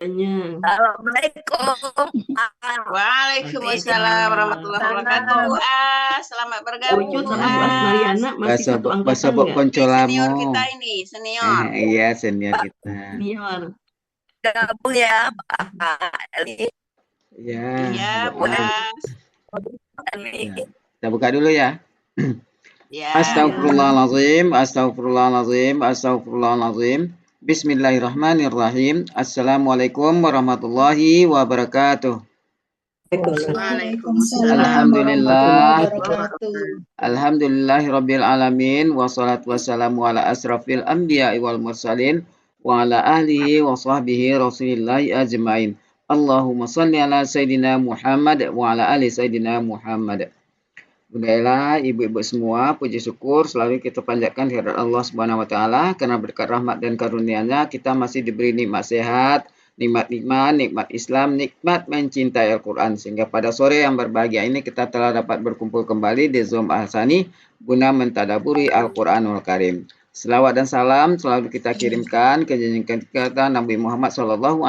Tanya. Assalamualaikum. Waalaikumsalam warahmatullahi wabarakatuh. Bu As, selamat bergabung Ucut Bu sama Bu Asnaliana As. masih satu angkatan Basabok nggak? Ini senior koncolamo. kita ini, senior. Iya, senior kita. Senior. Gabung ya, Pak Ali. Iya, Iya, Bu Bu As. As. Ya. Kita buka dulu ya. Ya. Astagfirullahalazim, astagfirullahalazim, astagfirullahalazim. Bismillahirrahmanirrahim. Assalamualaikum warahmatullahi wabarakatuh. Waalaikumsalam Alhamdulillah. warahmatullahi wabarakatuh. Alhamdulillahirabbil alamin wassalatu wassalamu ala asrafil anbiya'i wal mursalin wa ala alihi wa sahbihi rasulillahi ajmain. Allahumma salli ala sayyidina Muhammad wa ala ali sayyidina Muhammad. Budaya ibu-ibu semua, puji syukur selalu kita panjatkan kehadirat Allah Subhanahu wa taala karena berkat rahmat dan karunia-Nya kita masih diberi nikmat sehat, nikmat iman, nikmat Islam, nikmat mencintai Al-Qur'an sehingga pada sore yang berbahagia ini kita telah dapat berkumpul kembali di Zoom Al-Sani guna mentadaburi Al-Qur'anul Karim. Selawat dan salam selalu kita kirimkan ke junjungan kita Nabi Muhammad SAW,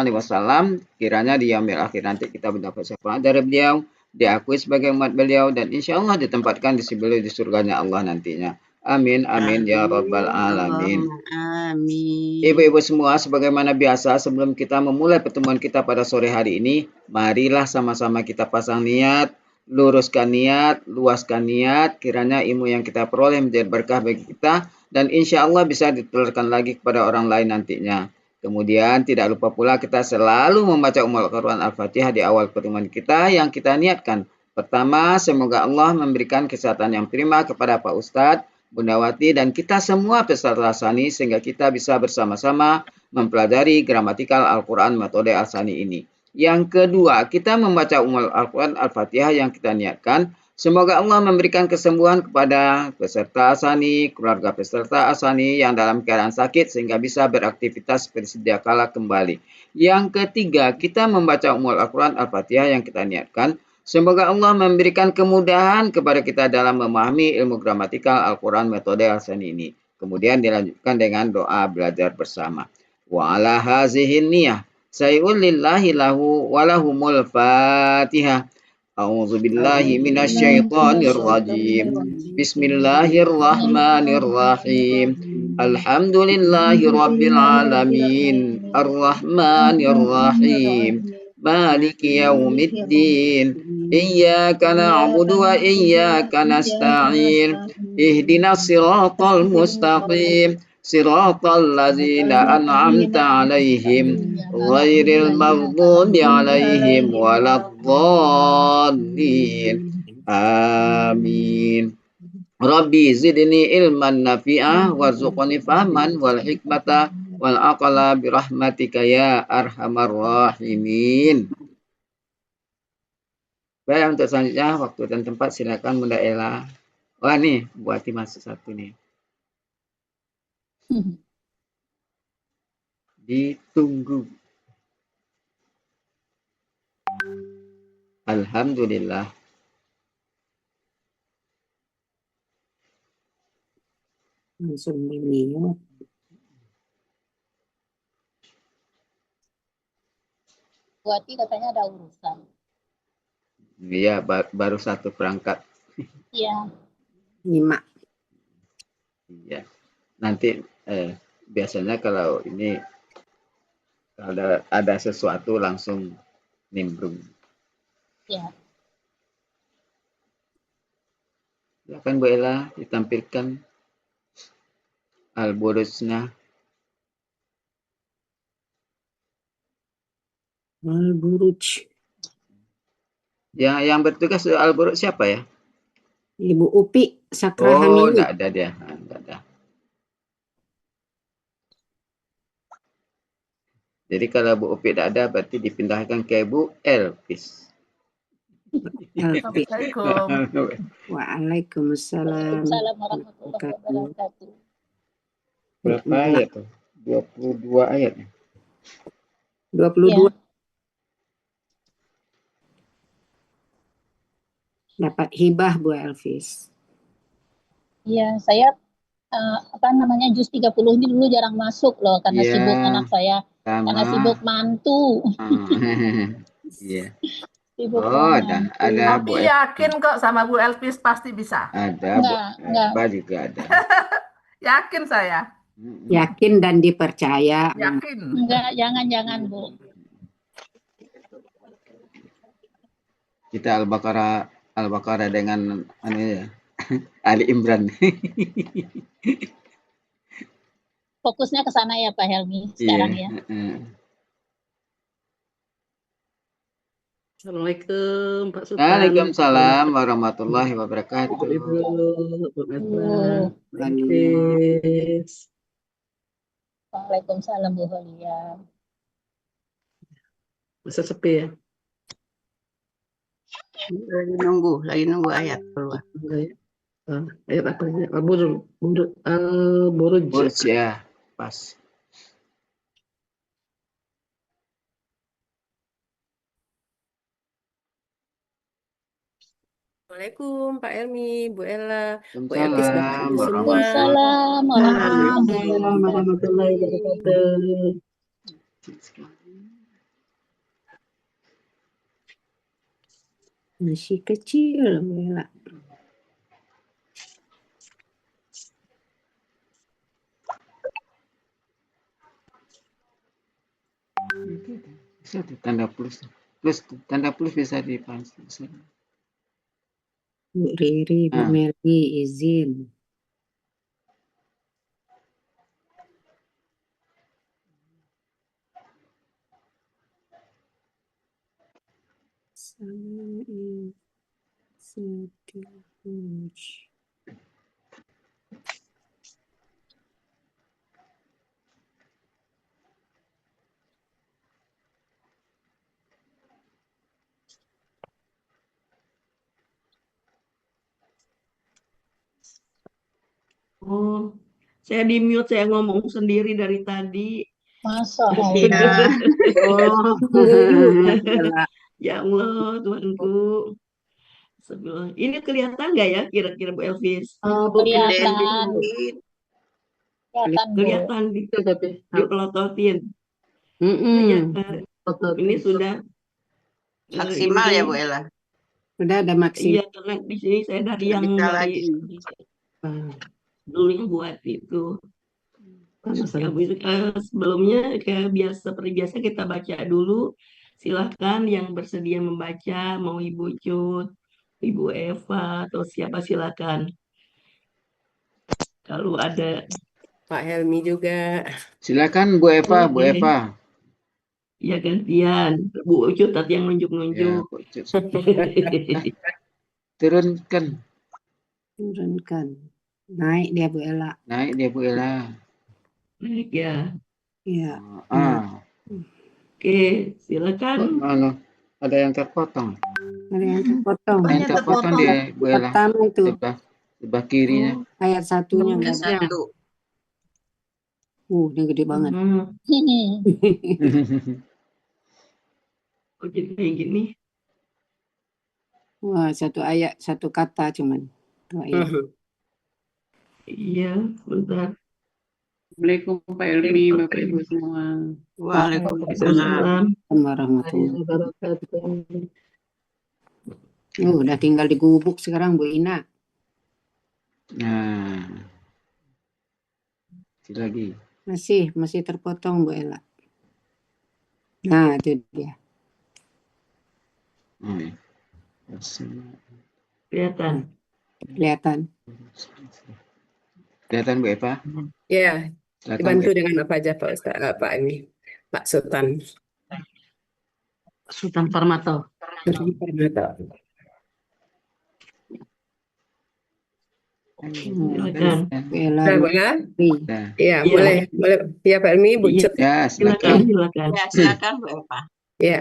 kiranya di yaumil akhir nanti kita mendapat syafaat dari beliau, diakui sebagai umat beliau, dan insya Allah ditempatkan di sebelah di surganya Allah nantinya. Amin, amin, ya rabbal alamin. Amin. Ibu-ibu semua, sebagaimana biasa sebelum kita memulai pertemuan kita pada sore hari ini, marilah sama-sama kita pasang niat, luruskan niat, luaskan niat, kiranya ilmu yang kita peroleh menjadi berkah bagi kita, dan insya Allah bisa ditularkan lagi kepada orang lain nantinya. Kemudian tidak lupa pula kita selalu membaca Ummul Quran Al-Fatihah di awal pertemuan kita yang kita niatkan. Pertama, semoga Allah memberikan kesehatan yang prima kepada Pak Ustadz, Bunda Wati, dan kita semua peserta Al-Sani sehingga kita bisa bersama-sama mempelajari gramatikal Al-Quran metode Al-Sani ini. Yang kedua, kita membaca Ummul Al-Quran Al-Fatihah yang kita niatkan. Semoga Allah memberikan kesembuhan kepada peserta Asani, keluarga peserta Asani yang dalam keadaan sakit sehingga bisa beraktivitas seperti sedia kala kembali. Yang ketiga, kita membaca Ummul Al-Quran Al-Fatihah yang kita niatkan. Semoga Allah memberikan kemudahan kepada kita dalam memahami ilmu gramatikal Al-Quran metode Al-Sani ini. Kemudian dilanjutkan dengan doa belajar bersama. Wa ala hazihin niyah. Sayyul lillahi lahu walahumul fatihah. A'udzu billahi minasyaitonir rajim. Bismillahirrahmanirrahim. Alhamdulillahi rabbil alamin. Arrahmanir rahim. Maliki yaumiddin. Iyyaka na'budu wa iyyaka nasta'in. Ihdinas siratal mustaqim. Siratal ladzina an'amta 'alaihim ghairil maghdubi 'alaihim waladdallin. Amin. Rabbi zidni ilman nafi'ah warzuqni fahman wal hikmata wal aqla birahmatika ya arhamar rahimin. Baik, untuk selanjutnya waktu dan tempat silakan Bunda Ella. Wah nih, buati masuk satu nih. Ditunggu. Alhamdulillah. Langsung mute. Buati katanya ada urusan. Iya, baru satu perangkat. Iya. 5. Iya. Nanti biasanya kalau ini ada sesuatu langsung nimbrung. Iya. Silakan Bu Ella ditampilkan Al-Burujnya. Al-Buruj. Yang bertugas Al-Buruj siapa ya? Ibu Upi Sakra Oh, Hamini. enggak ada dia. Enggak ada. Jadi kalau Bu Upi tidak ada, berarti dipindahkan ke Bu Elvis. Assalamualaikum. Waalaikumsalam. Waalaikumsalam warahmatullahi wabarakatuh. Berapa ayat tuh? 22 ayat. 22. Ya. Dapat hibah Bu Elvis. Iya, saya jus 30 ini dulu jarang masuk loh karena Iya. sibuk anak saya. Karena Sama. sibuk mantu, Iya. sibuk Oh, bawa ada mantu. Bu Tapi yakin kok sama Bu Elvis pasti bisa. ada Bu Enggak. Eva juga ada. Yakin saya. Yakin dan dipercaya. Yakin. Enggak, jangan Bu. Kita Al-Baqarah dengan ya. Ali Imran. Fokusnya ke sana ya Pak Helmi sekarang ya. Assalamualaikum Pak Sultan. Waalaikumsalam warahmatullahi wabarakatuh. Ibu, Bu Edna, Bu Elvis. Waalaikumsalam Bu Holia. Masa sepi ya? Lagi nunggu ayat keluar. Ayat apa ini? Al-Buruj. Burj ya, pas. Assalamualaikum Pak Elmi, Bu Ella, Bu Elvis, Bapak Waalaikumsalam Ibu semua. Waalaikumsalam warahmatullahi Warahmatullahi wabarakatuh. Masih kecil, Bella. Bisa tuh, tanda plus. Tanda plus bisa dipanggil. Bu Riri, Bu Meli, izin. Oh, saya di mute, saya ngomong sendiri dari tadi. Masya Iya. Allah. Oh, Ya Allah, Tuhanku. Sebelum ini kelihatan nggak ya kira-kira Bu Elvis? Kelihatan. Kelihatan Bu. Kelihatan dipelototin. Ini sudah Maksimal ya Bu Ella. Sudah ada Iya, maksimal. karena di sini saya dari yang Bisa dari lagi. dulu yang buat itu. Sebelumnya kayak biasa seperti biasa kita baca dulu. Silahkan yang bersedia membaca, mau Ibu Cut, Ibu Eva atau siapa silakan. Kalau ada Pak Helmi juga. Silakan Bu Eva, Bu Oke. Eva. Ya gantian, Bu Ucut tadi yang Ya, nunjuk-nunjuk. Bu Cut. Turunkan. Naik dia Bu Ella. Naik dia Bu Ella. Baik ya. Iya. Oke, silakan. Ada yang terpotong. Ada yang terpotong. Yang terpotong dia Bu Ella. Pertama itu Sebelah kirinya. ayat satunya Ada nggak ada. satu. Ini gede banget. Oh, jadi kayak gini. Wah, satu ayat, satu kata cuman. Dua ayat. Iya, bentar. Assalamualaikum Pak Elmi, Bapak Ibu semua. Waalaikumsalam. Warahmatullahi wabarakatuh. Udah tinggal di gubuk sekarang Bu Ina. Nah. Lagi. Masih terpotong Bu Ella. Nah, itu dia. Kelihatan. Kelihatan Bu Eva? Ya, Silakan, dibantu Bu. dengan apa aja Pak Ustaz, Pak ini, Pak Sultan. Sultan Farmato. Silakan. Bu Ella. Ya, Iya. boleh. Ya Pak Elmi, Bu Cut. Ya, Silakan. Ya, silakan Bu Eva. Ya.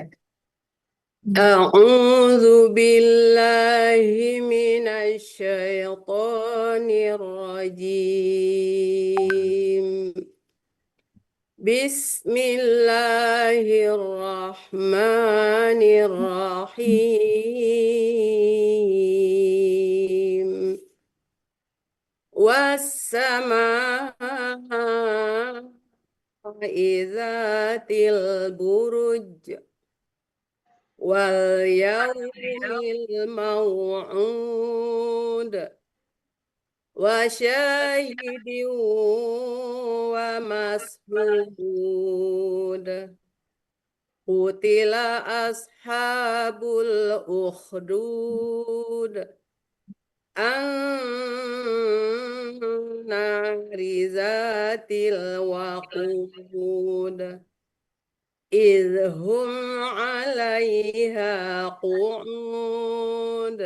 A'udzu billahi minasy syaithanir rajim. Bismillahirrahmanirrahim. Was-samaa'i izatil buruj wal yaumil maw'ud wa syahidin wa mashhud. Qutila ashabul ukhdud an-nari zatil waqud idhum 'alaiha qu'ud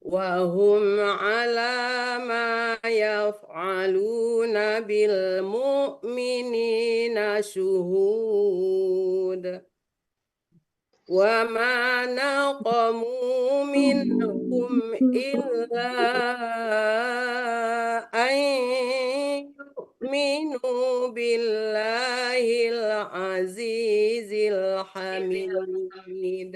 wa hum 'ala ma yaf'aluna bil mu'minina syuhud. Wa ma naqamu minhum illa an yu'minu billahil azizil hamid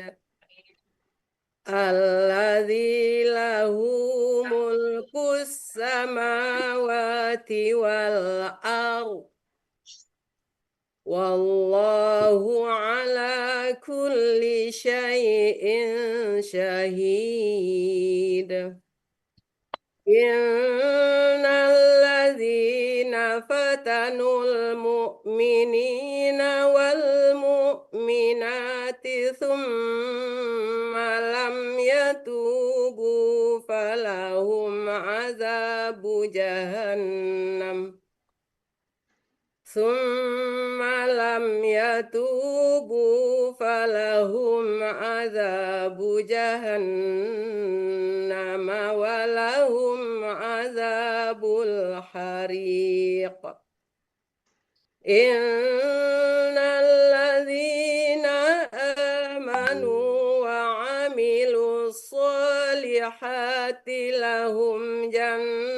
alladzi lahu mulkus samawati wal ardh wallahu ala kulli syai'in syahid. Innal ladzina fatanul mu'minina wal mu'minati thumma lam yatubu falahum azabu jahannam Summa lam yatubu falahum azabu jahannam walahum azabul hariq. Innal ladzina amanu wa amilus solihati lahum jannatun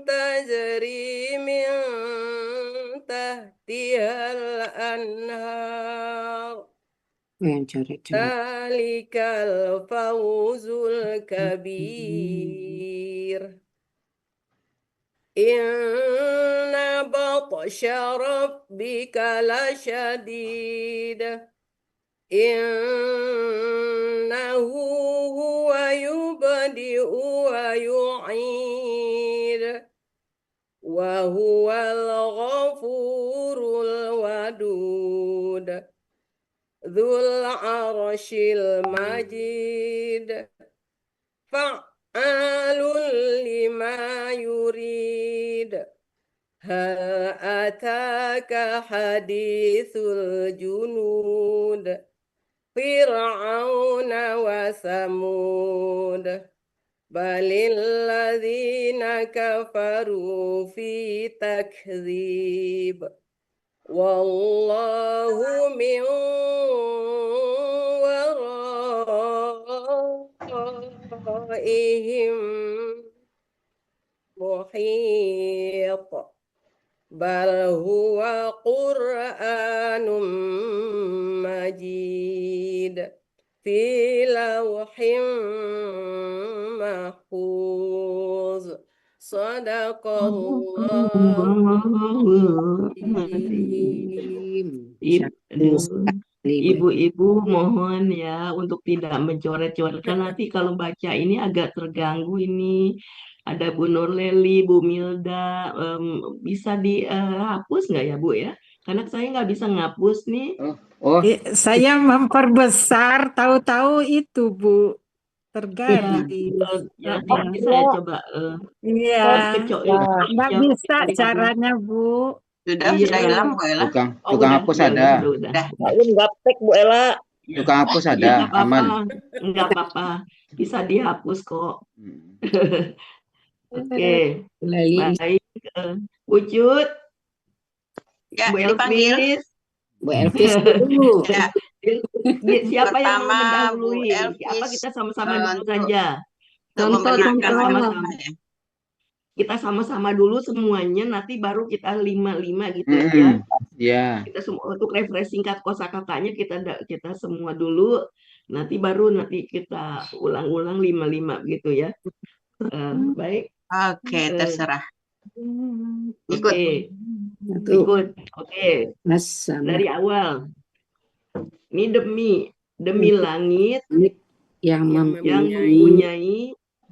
tajri min tahtihal anhar. Yang coret-coret. Zalikal fawzul kabir. Inna batsha rabbika lasyadid. Innahu huwa yubdi'u wa yu'id. Wa huwal ghafurul wadud. Dzul arsyil majid. Fa'alul lima yurid. Hal ataka hadithul junud. Fir'auna wa samud. Balil ladzina kafaru fi takdzib. Wallahu min waraihim muhit. Bal huwa Qur'anum majid fi lawhim mahfuz. Sadaqallahu Ibu-ibu mohon ya untuk tidak mencoret-coret, karena nanti kalau baca ini agak terganggu ini. Ada Bu Nurleli, Bu Milda, bisa dihapus nggak ya Bu ya? Karena saya nggak bisa ngapus nih. Saya memperbesar, tahu-tahu itu Bu tergali. Ya, nanti saya coba. Iya, nggak bisa caranya Bu. Sudah hilang Bu Ella. Tukang hapus ada. Gaptek Bu Ella. Tukang hapus ada, aman. Enggak apa-apa, bisa dihapus kok. Oke, baik. Bu Cut, Ya, Bu dipanggil. Elvis. Bu Elvis dulu. Ya, Siapa yang mau pertama Bu mendahului? Elvis Apa kita sama-sama dulu untuk saja? memenangkan Sama-sama. ya. Kita sama-sama dulu semuanya, nanti baru kita 5-5 gitu ya. Ya. Kita semua untuk refresh singkat kosakatanya kita semua dulu, nanti baru kita ulang-ulang 5-5 gitu ya. Baik. Oke, terserah. Ikut. Oke, Satu. ikut. Oke, Bersama dari awal. Ini demi langit yang yang mempunyai mempunyai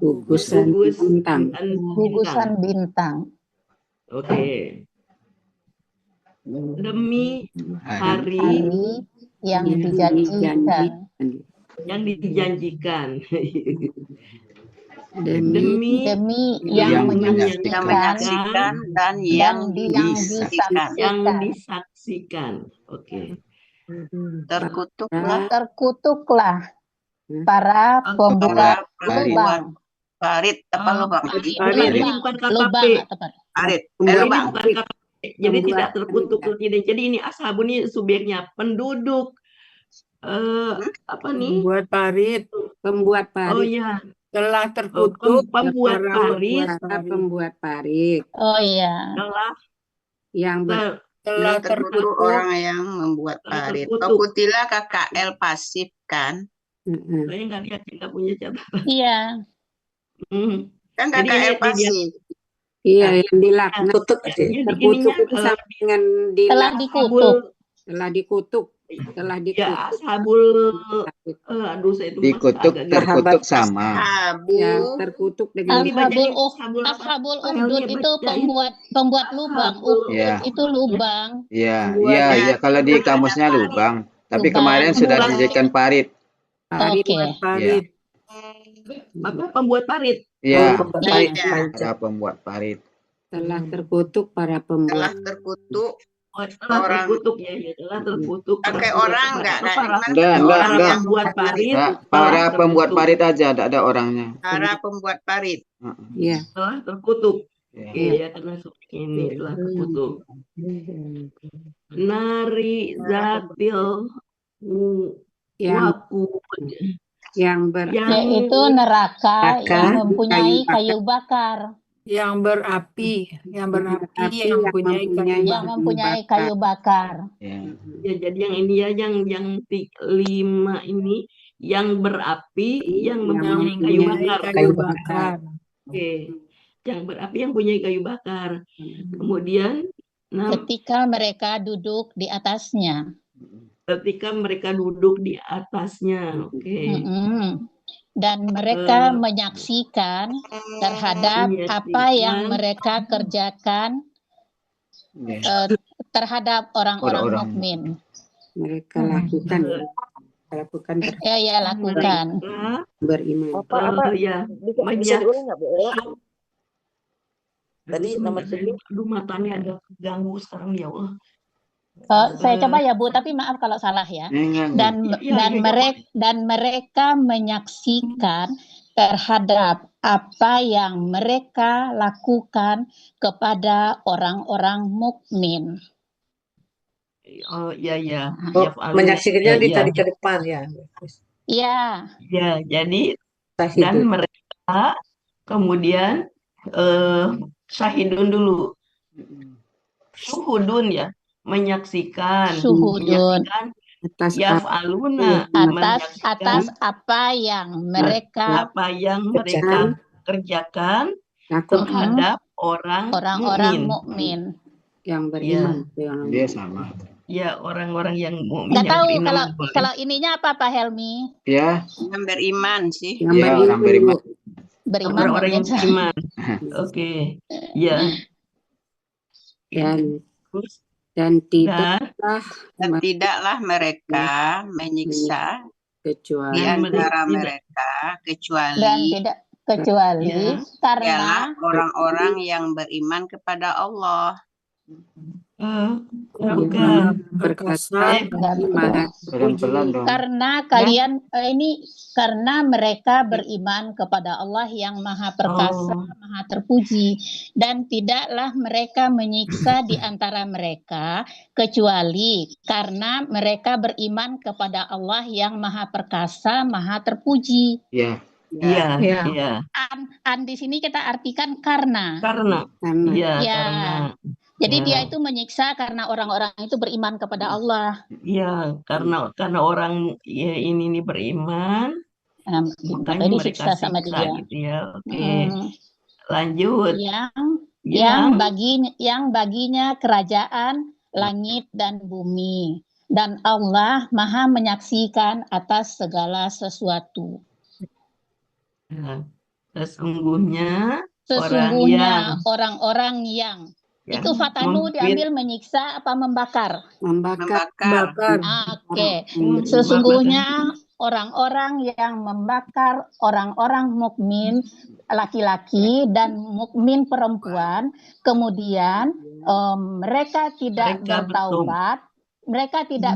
gugusan gugus bintang. dan bintang. Gugusan bintang. Oke. Demi hari Hari yang dijanjikan. yang dijanjikan. Demi Demi Yang yang Yang menyaksikan menyaksikan dan yang yang disaksikan. yang disaksikan. disaksikan. Oke. Terkutuklah Terkutuklah para pembuat para lubang. parit apa lubang? Parit ini bukan KKP. Lubang nggak tepat. Parit. Ini Lubang. bukan KKP. Jadi tidak terkutuk tidak. Jadi ini ashabun ini subjeknya penduduk. Apa nih? Buat parit pembuat Oh parit. ya, telah terkutuk pembuat para parit Pembuat parit Oh iya. adalah yang telah Terkutuk terkutuk orang yang membuat parit. Terkutuk. Kutilah KKL pasif kan? saya nggak lihat, nggak punya catatan. Iya. Kan Jadi KKL ini pasif. iya yang dilaknat. Jadi Terkutuk ininya itu sama dengan Telah dikutuk. telah dikutuk. Telah ya dikutuk. ashabul aduh saya itu Dikutuk, agak terkutuk sama. Abu. Ya, terkutuk dengan Ashabul Ukhdud itu pembuat lubang. Ukhdud Ya. itu lubang. Ya, ya. Kalau di kamusnya lubang. Tapi Lubang. kemarin sudah dijadikan parit. parit. Oke. parit. apa pembuat parit. Ya, Iya. para pembuat parit. Telah terkutuk para pembuat. Telah terkutuk. Telah terkutuk ya, telah terkutuk. Pakai orang enggak? Enggak. Pembuat parit. Nah, para pembuat parit aja, tidak ada orangnya. Para pembuat parit. Iya. Telah terkutuk. Ya. Iya, termasuk ini telah terkutuk. Nari zatil waqud yang Yaitu neraka yang mempunyai kayu bakar. Yang berapi, yang mempunyai kayu bakar. Ya. Ya, jadi yang ini ya, yang 5 ini yang berapi, yang mempunyai kayu bakar. Oke, yang berapi yang punya kayu bakar. Kemudian, ketika mereka duduk di atasnya. Oke. Dan mereka menyaksikan terhadap apa yang mereka kerjakan terhadap orang-orang mukmin. Mereka lakukan. Lakukan. Beriman. Bisa diulang nggak, Bu? Tadi nomor 9. Aduh, matanya ada ganggu sekarang ya Allah. Saya coba ya Bu, tapi maaf kalau salah ya. Dan mereka menyaksikan terhadap apa yang mereka lakukan kepada orang-orang mukmin. Oh iya. Menyaksikannya ditarik ke depan ya. Iya. Ya, jadi dan mereka kemudian syahidun dulu. Syuhudun ya. Menyaksikan yaf'aluna atas apa yang mereka kerjakan terhadap orang mukmin yang beriman. Dia sama. Ya, orang-orang yang mukmin. Nggak tahu kalau ininya apa Pak Helmi? Ya. Yang beriman sih. Ya, orang beriman. Orang-orang yang beriman. Oke. Ya. Dan tidaklah mereka menyiksa kecuali di antara mereka kecuali karena orang-orang yang beriman kepada Allah. Karena mereka beriman kepada Allah yang Maha Perkasa, Maha Terpuji, dan tidaklah mereka menyiksa di antara mereka kecuali karena mereka beriman kepada Allah yang Maha Perkasa, Maha Terpuji. Iya. An di sini kita artikan karena. Karena. Jadi dia itu menyiksa karena orang-orang itu beriman kepada Allah. Iya, karena orang ini beriman, makanya disiksa sama dia. Gitu ya. Oke. Lanjut. yang baginya kerajaan langit dan bumi, dan Allah Maha menyaksikan atas segala sesuatu. Nah, sesungguhnya orang-orang yang ya, itu fatanu diambil menyiksa apa membakar? Membakar. Oke. Sesungguhnya orang-orang yang membakar orang-orang mukmin laki-laki dan mukmin perempuan, kemudian mereka tidak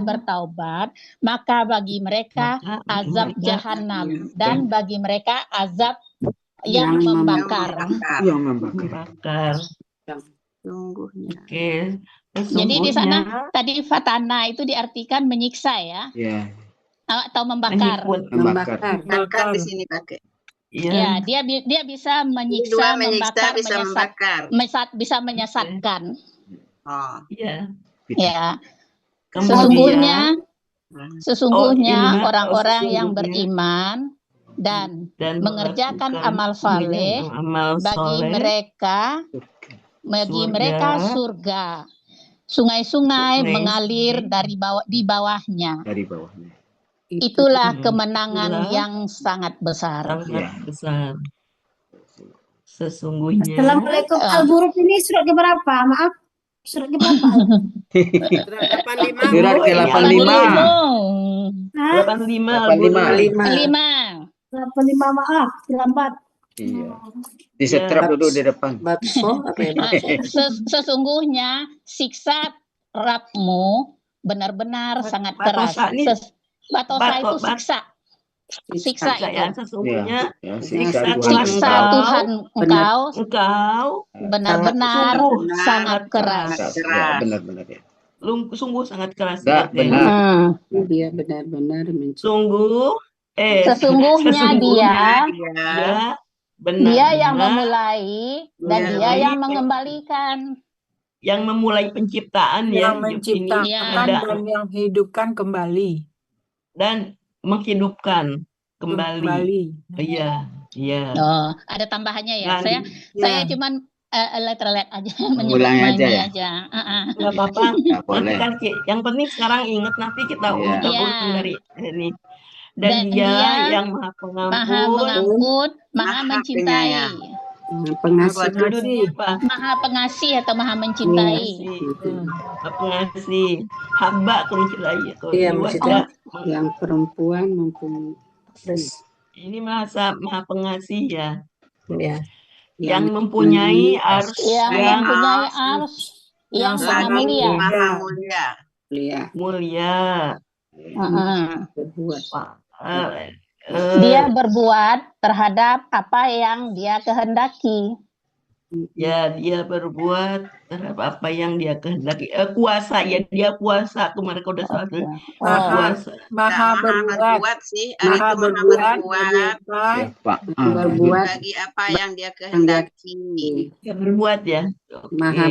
bertaubat, maka bagi mereka azab jahanam, dan bagi mereka azab yang membakar. Sungguhnya. Oke. Jadi di sana tadi fatana itu diartikan menyiksa ya, atau membakar. Membakar di sini pakai. Ya, dia bisa menyiksa, membakar, bisa membakar. bisa menyesatkan. Oh. Iya. Ya. Kemudian, Sesungguhnya orang-orang yang beriman dan mengerjakan amal saleh, bagi mereka surga, sungai-sungai mengalir di bawahnya. Itulah kemenangan yang sangat besar. Sesungguhnya. Assalamualaikum. Al-Buruk ini surat keberapa? Maaf. Surat keberapa? Surat ke-85. 85, maaf, terlambat. Iya. Disetrap dulu di depan. Sesungguhnya siksa Rabbmu benar-benar sangat keras. Batosa itu siksa itu. Sesungguhnya siksa Tuhan engkau benar-benar sangat keras. Benar-benar ya. Sungguh sangat keras. Benar. Dia benar-benar sesungguhnya dia yang memulai dan dia yang mengembalikan. Yang memulai penciptaan yang menciptakan dan yang hidupkan kembali. Dan menghidupkan kembali. Iya. Oh, ada tambahannya ya. Saya cuman letterlet aja, mengulangi aja ya. Nggak apa-apa. Kan yang penting sekarang ingat, nanti kita ulang dari ini. Dan dia yang maha pengampun, maha mencintai. Maha pengasih atau maha mencintai. Pengasih, hamba mencintai. Yang perempuan mempunyai. Ini maha pengasih ya. Yang mempunyai ars. Yang sangat mulia. Dia berbuat terhadap apa yang dia kehendaki. Ya, dia berbuat terhadap apa yang dia kehendaki. Kuasa ya, dia kuasa. Kemarin kau udah salah. Kuasa. Maha berbuat sih. Maha berbuat bagi apa yang dia kehendaki. Ya, berbuat ya. Maha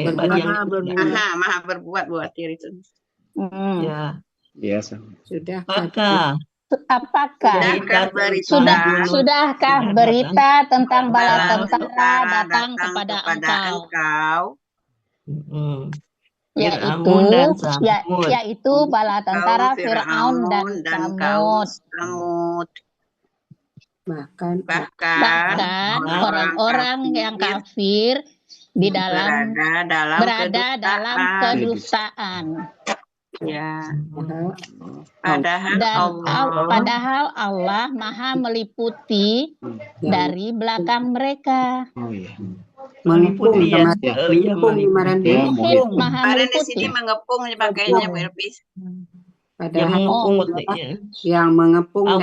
berbuat buat diri itu. Ya. Biasa. Sudahkah berita tentang bala tentara datang kepada engkau? Yaitu bala tentara Fir'aun dan Tsamud. Bahkan orang-orang yang kafir berada dalam kedustaan. Ya. Padahal Allah Maha meliputi dari belakang mereka. Meliputi ya. Maha meliputi. Di sini mengepung pakainya berpis. Yang mengepung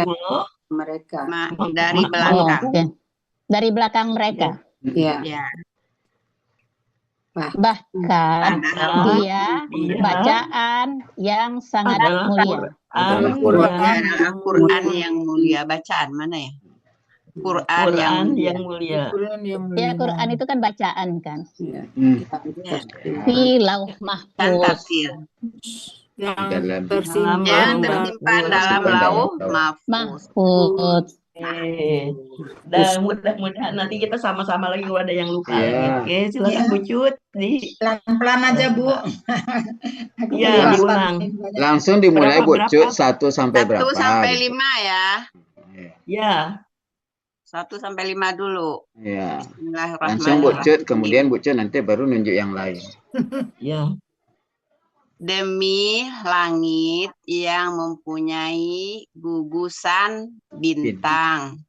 mereka dari belakang. Dari belakang mereka. Ya. Bahkan dia bacaan yang sangat mulia. Al-Quran yang mulia. Bacaan mana ya? Quran yang mulia. Ya, Quran itu kan bacaan kan. Fi lauh mahfuz. Yang tersimpan dalam lauh mahfuz. Dan mudah-mudahan nanti kita sama-sama lagi kalau ada yang lupa lagi. Iya. Oke, silakan Bu Cut. Pelan-pelan aja, Bu. Aku Iya, belum diulang. hafal. Langsung dimulai Bu Berapa? Cut 1 sampai 1 berapa? sampai gitu. 5 ya. Ya. 1 sampai 5 dulu. Ya. Langsung Bu Bismillahirrahmanirrahim. Cut, kemudian Bu Cut nanti baru nunjuk yang lain. Ya. Demi langit yang mempunyai gugusan bintang.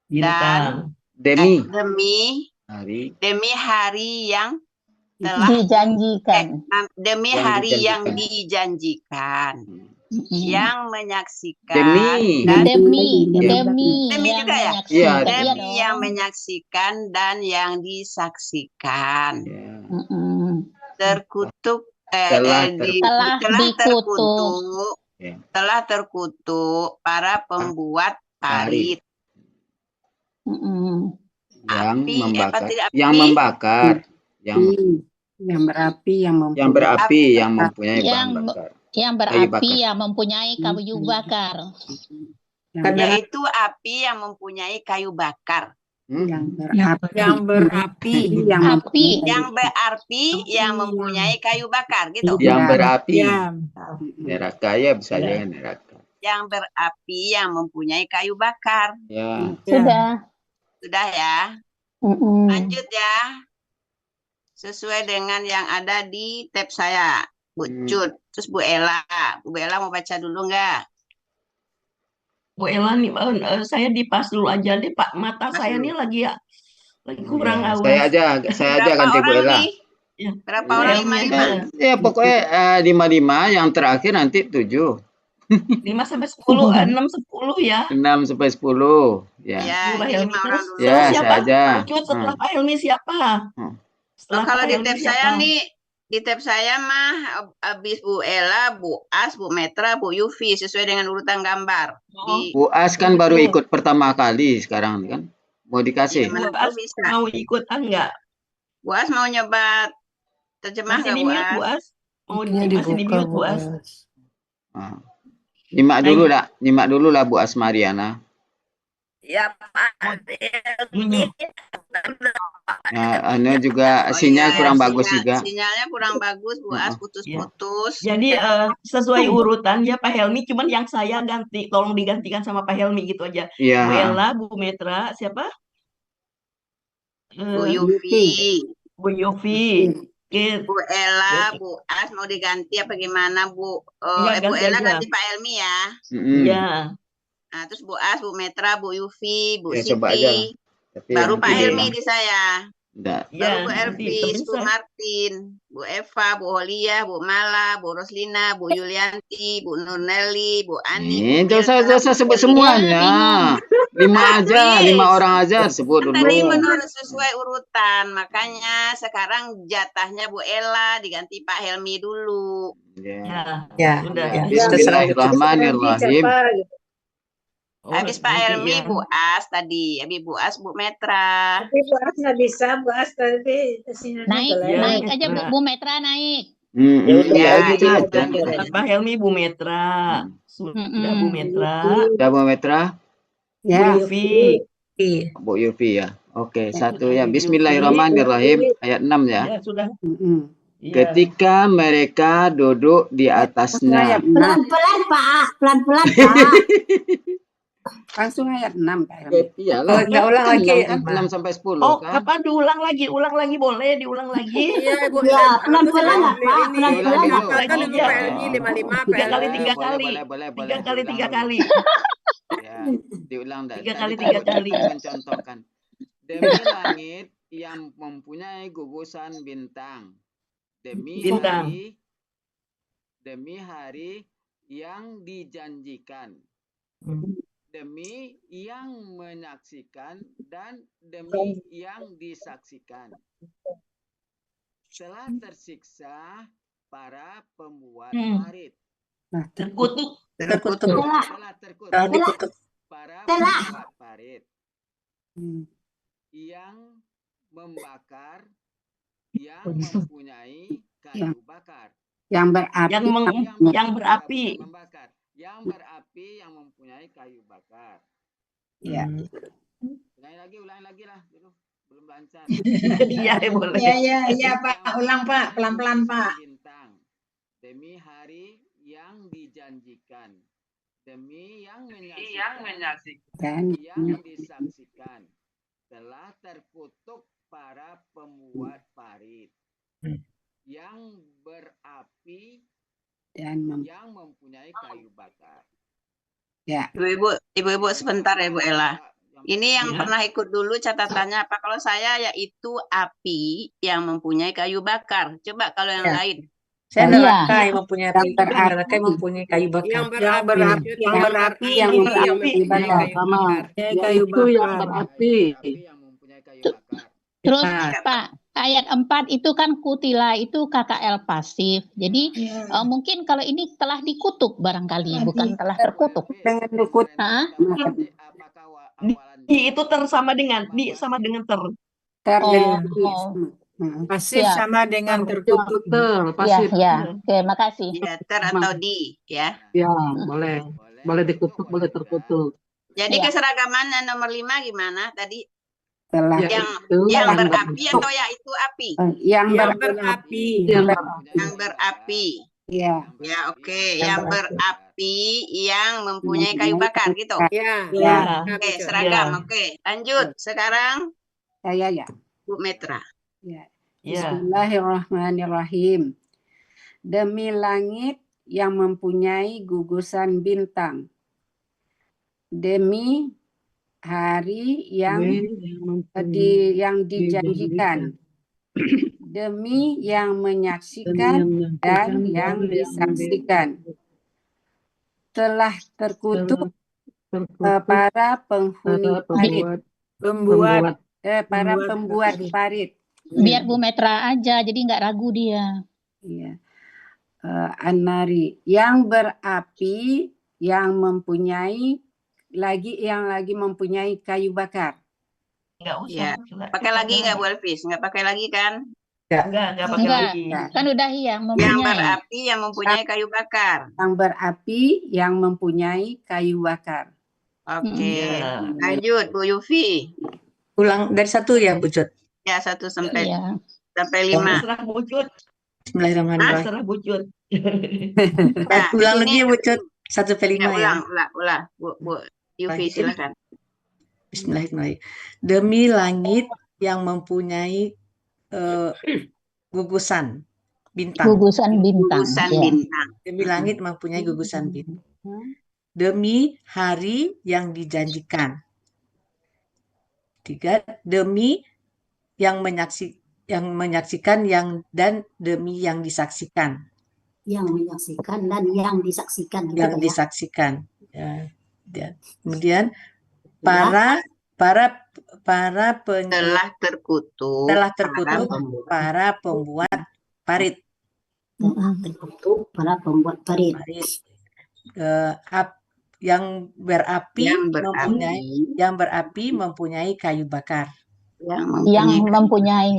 Dan Demi demi hari yang telah dijanjikan. demi Yang hari yang dijanjikan. Yang menyaksikan dan Demi juga ya. Iya. Demi yang menyaksikan dan yang disaksikan. Terkutuk Telah terkutuk para pembuat parit. Yang membakar, yang berapi, yang mempunyai bahan bakar. Yang berapi yang mempunyai kayu bakar. Yaitu api yang mempunyai kayu bakar. Yang berapi yang mempunyai kayu bakar gitu. Yang berapi. Neraka ya, bisa jadi neraka. Yang berapi yang mempunyai kayu bakar. Ya. Sudah ya. Lanjut ya. Sesuai dengan yang ada di tab saya, Bu Cut. Terus Bu Ella. Bu Ella mau baca dulu nggak? Bu Ella nih, saya dipas dulu aja deh Pak. Mata saya nih lagi kurang awas. Saya aja ganti Bu Ella. Berapa orang? 5. Ya pokoknya 5 yang terakhir nanti 7. 5 sampai 10, 6 10 ya. 6 sampai 10. Ya. Pak Helmi terus. Ya, Siapa? saya aja. Setelah Pak Helmi siapa? Kalau di tab saya nih, di tab saya mah habis Bu Ella, Bu As, Bu Metra, Bu Yufi sesuai dengan urutan gambar. Bu As kan baru ikut pertama kali sekarang kan. Mau dikasih? Bu As mau ikutan enggak? Bu As mau nyoba terjemah Masih nggak Bu As? Mau dibuka, di mute Bu As? Nyimak dulu lah Bu As Mariana. Ya Pak. Nah, juga sinyal kurang bagus juga. Sinyalnya kurang bagus, Bu As, putus-putus. Jadi sesuai urutan ya Pak Helmi, cuman yang saya ganti, tolong digantikan sama Pak Helmi gitu aja. Iya. Bu Ella, Bu Metra, siapa? Bu Yufi. Bu Yufi. Bu Ella, Bu As mau diganti apa gimana Bu? Ya, Bu Ella aja. ganti Pak Helmi ya. Iya. Nah, terus Bu As, Bu Metra, Bu Yufi, Bu Ya, Siti. coba aja. Tapi Baru Pak nanti Helmi di saya. Ya, Baru Bu Elvis, Bu Martin, Bu Eva, Bu Holia, Bu Mala, Bu Roslina, Bu Yulianti, Bu Nurneli, Bu Ani. Ini usah sebut semuanya. 5 aja, 5 orang aja sebut dulu. Tadi menurut sesuai urutan, makanya sekarang jatahnya Bu Ella diganti Pak Helmi dulu. Ya. Bismillahirrahmanirrahim. Habis Pak Helmi, Bu As tadi, habis Bu As, Bu Metra. Tapi Bu As nggak bisa, Bu As tadi Naik aja Bu Metra naik. Pak Helmi, Bu Metra. Sudah Bu Metra. Sudah Bu Metra. Ya. Bu Yufi. Bu Yufi ya. Oke, satu ya. Bismillahirrahmanirrahim. Ayat 6 ya. Ya, sudah. Ketika mereka duduk di atasnya. Pelan-pelan Pak, pelan-pelan Pak. Langsung ayat 6 Pak. Nggak ulang lagi. 6 sampai 10 Oh, kan? apa diulang lagi boleh diulang lagi. Iya, Bu. Ya, pelan-pelan lah Pak, pelan-pelan lah. Kan Ibu Pak Helmi 55, Pak 3 kali Helmi. 3 kali. Boleh. 3 kali 3 kali. Ya, diulang dah. 3 kali Tadi 3 kali. mencontohkan. Demi langit yang mempunyai gugusan bintang. Demi hari yang dijanjikan. Demi yang menyaksikan dan demi yang disaksikan. Telah tersiksa para pembuat parit. Terkutuk. Telah terkutuk para pembuat parit. Yang membakar, yang mempunyai kayu bakar. Yang berapi. Yang berapi, yang mempunyai kayu bakar. Ya. Ulangi lagi lah, gitu. Belum lancar. Iya, boleh. Iya, Pak. Ulang, Pak. Pelan-pelan, Pak. Bintang. Demi hari yang dijanjikan. Demi yang menyaksikan. Yang disaksikan. Telah terkutuk para pembuat parit. Yang berapi Dan yang mempunyai kayu bakar. ya. Ibu-ibu sebentar ya Bu Ella. Ini yang Ya. pernah ikut dulu catatannya apa? Kalau saya yaitu api yang mempunyai kayu bakar. Coba kalau yang Ya. lain. Saya Iya. neraka yang mempunyai Yang berapi. neraka yang mempunyai kayu bakar. Yang Yang berapi, berapi, Yang berapi yang mempunyai kayu bakar. sama. Yaitu Kayu yang bakar. berapi. Api yang mempunyai kayu bakar. Terus Nah, Pak, ayat 4 itu kan kutila itu KKL pasif. Jadi Iya. mungkin kalau ini telah dikutuk barangkali, Tadi. bukan telah terkutuk. Dengan dukut. Hah? Apakah Di itu sama dengan ter. Pasif Ya. sama dengan terkutuk. Betul, Ya, pasif. ya. Oke, makasih. Ya, ter atau di, ya. Ya, boleh. Boleh dikutuk, boleh terkutuk. Jadi Ya. keseragaman nomor 5 gimana tadi? Telah Yang berapi atau yaitu api? yang Yang berapi. berapi. Yang berapi. Ya. Ya, oke. Yang berapi yang mempunyai kayu bakar gitu. Ya. Ya. Oke, seragam. Oke, lanjut. Sekarang Saya ya. Bu Metra. Ya. Ya. Bismillahirrahmanirrahim. Demi langit yang mempunyai gugusan bintang. Demi hari yang dijanjikan. Demi yang menyaksikan dan yang disaksikan. Telah terkutuk para penghuni parit. Para pembuat parit. Biar Bu Metra aja, jadi nggak ragu dia. Iya. An-nari yang berapi yang mempunyai lagi mempunyai kayu bakar. Nggak usah. Ya. Pakai lagi nggak Bu Elvis? Nggak pakai lagi kan? Nggak pakai Enggak, lagi. kan udah yang Yang mempunyai. berapi yang mempunyai kayu bakar. Yang berapi yang mempunyai kayu bakar. Oke. Ya. Lanjut Bu Yufi. ulang dari 1 ya, Bu Cut. Ya, 1 sampai Iya. 5. Serah bucut. Bismillahirrahmanirrahim. Serah bucut. Nah, Ulang di lagi sini- ya, Bu Cut. 1 sampai 5 ya. Ulang. Bu Yufi Baik. silakan. Bismillahirrahmanirrahim. Demi langit yang mempunyai gugusan bintang. Gugusan bintang. Gugusan Ya. bintang. Demi langit mempunyai gugusan bintang. Demi hari yang dijanjikan. 3. Demi yang menyaksikan dan demi yang disaksikan. Yang menyaksikan dan yang disaksikan. Gitu Yang kan ya? disaksikan. Ya. Kemudian para Telah terkutuk para pembuat parit. Telah terkutuk para pembuat parit. Yang berapi mempunyai kayu bakar. Yang mempunyai.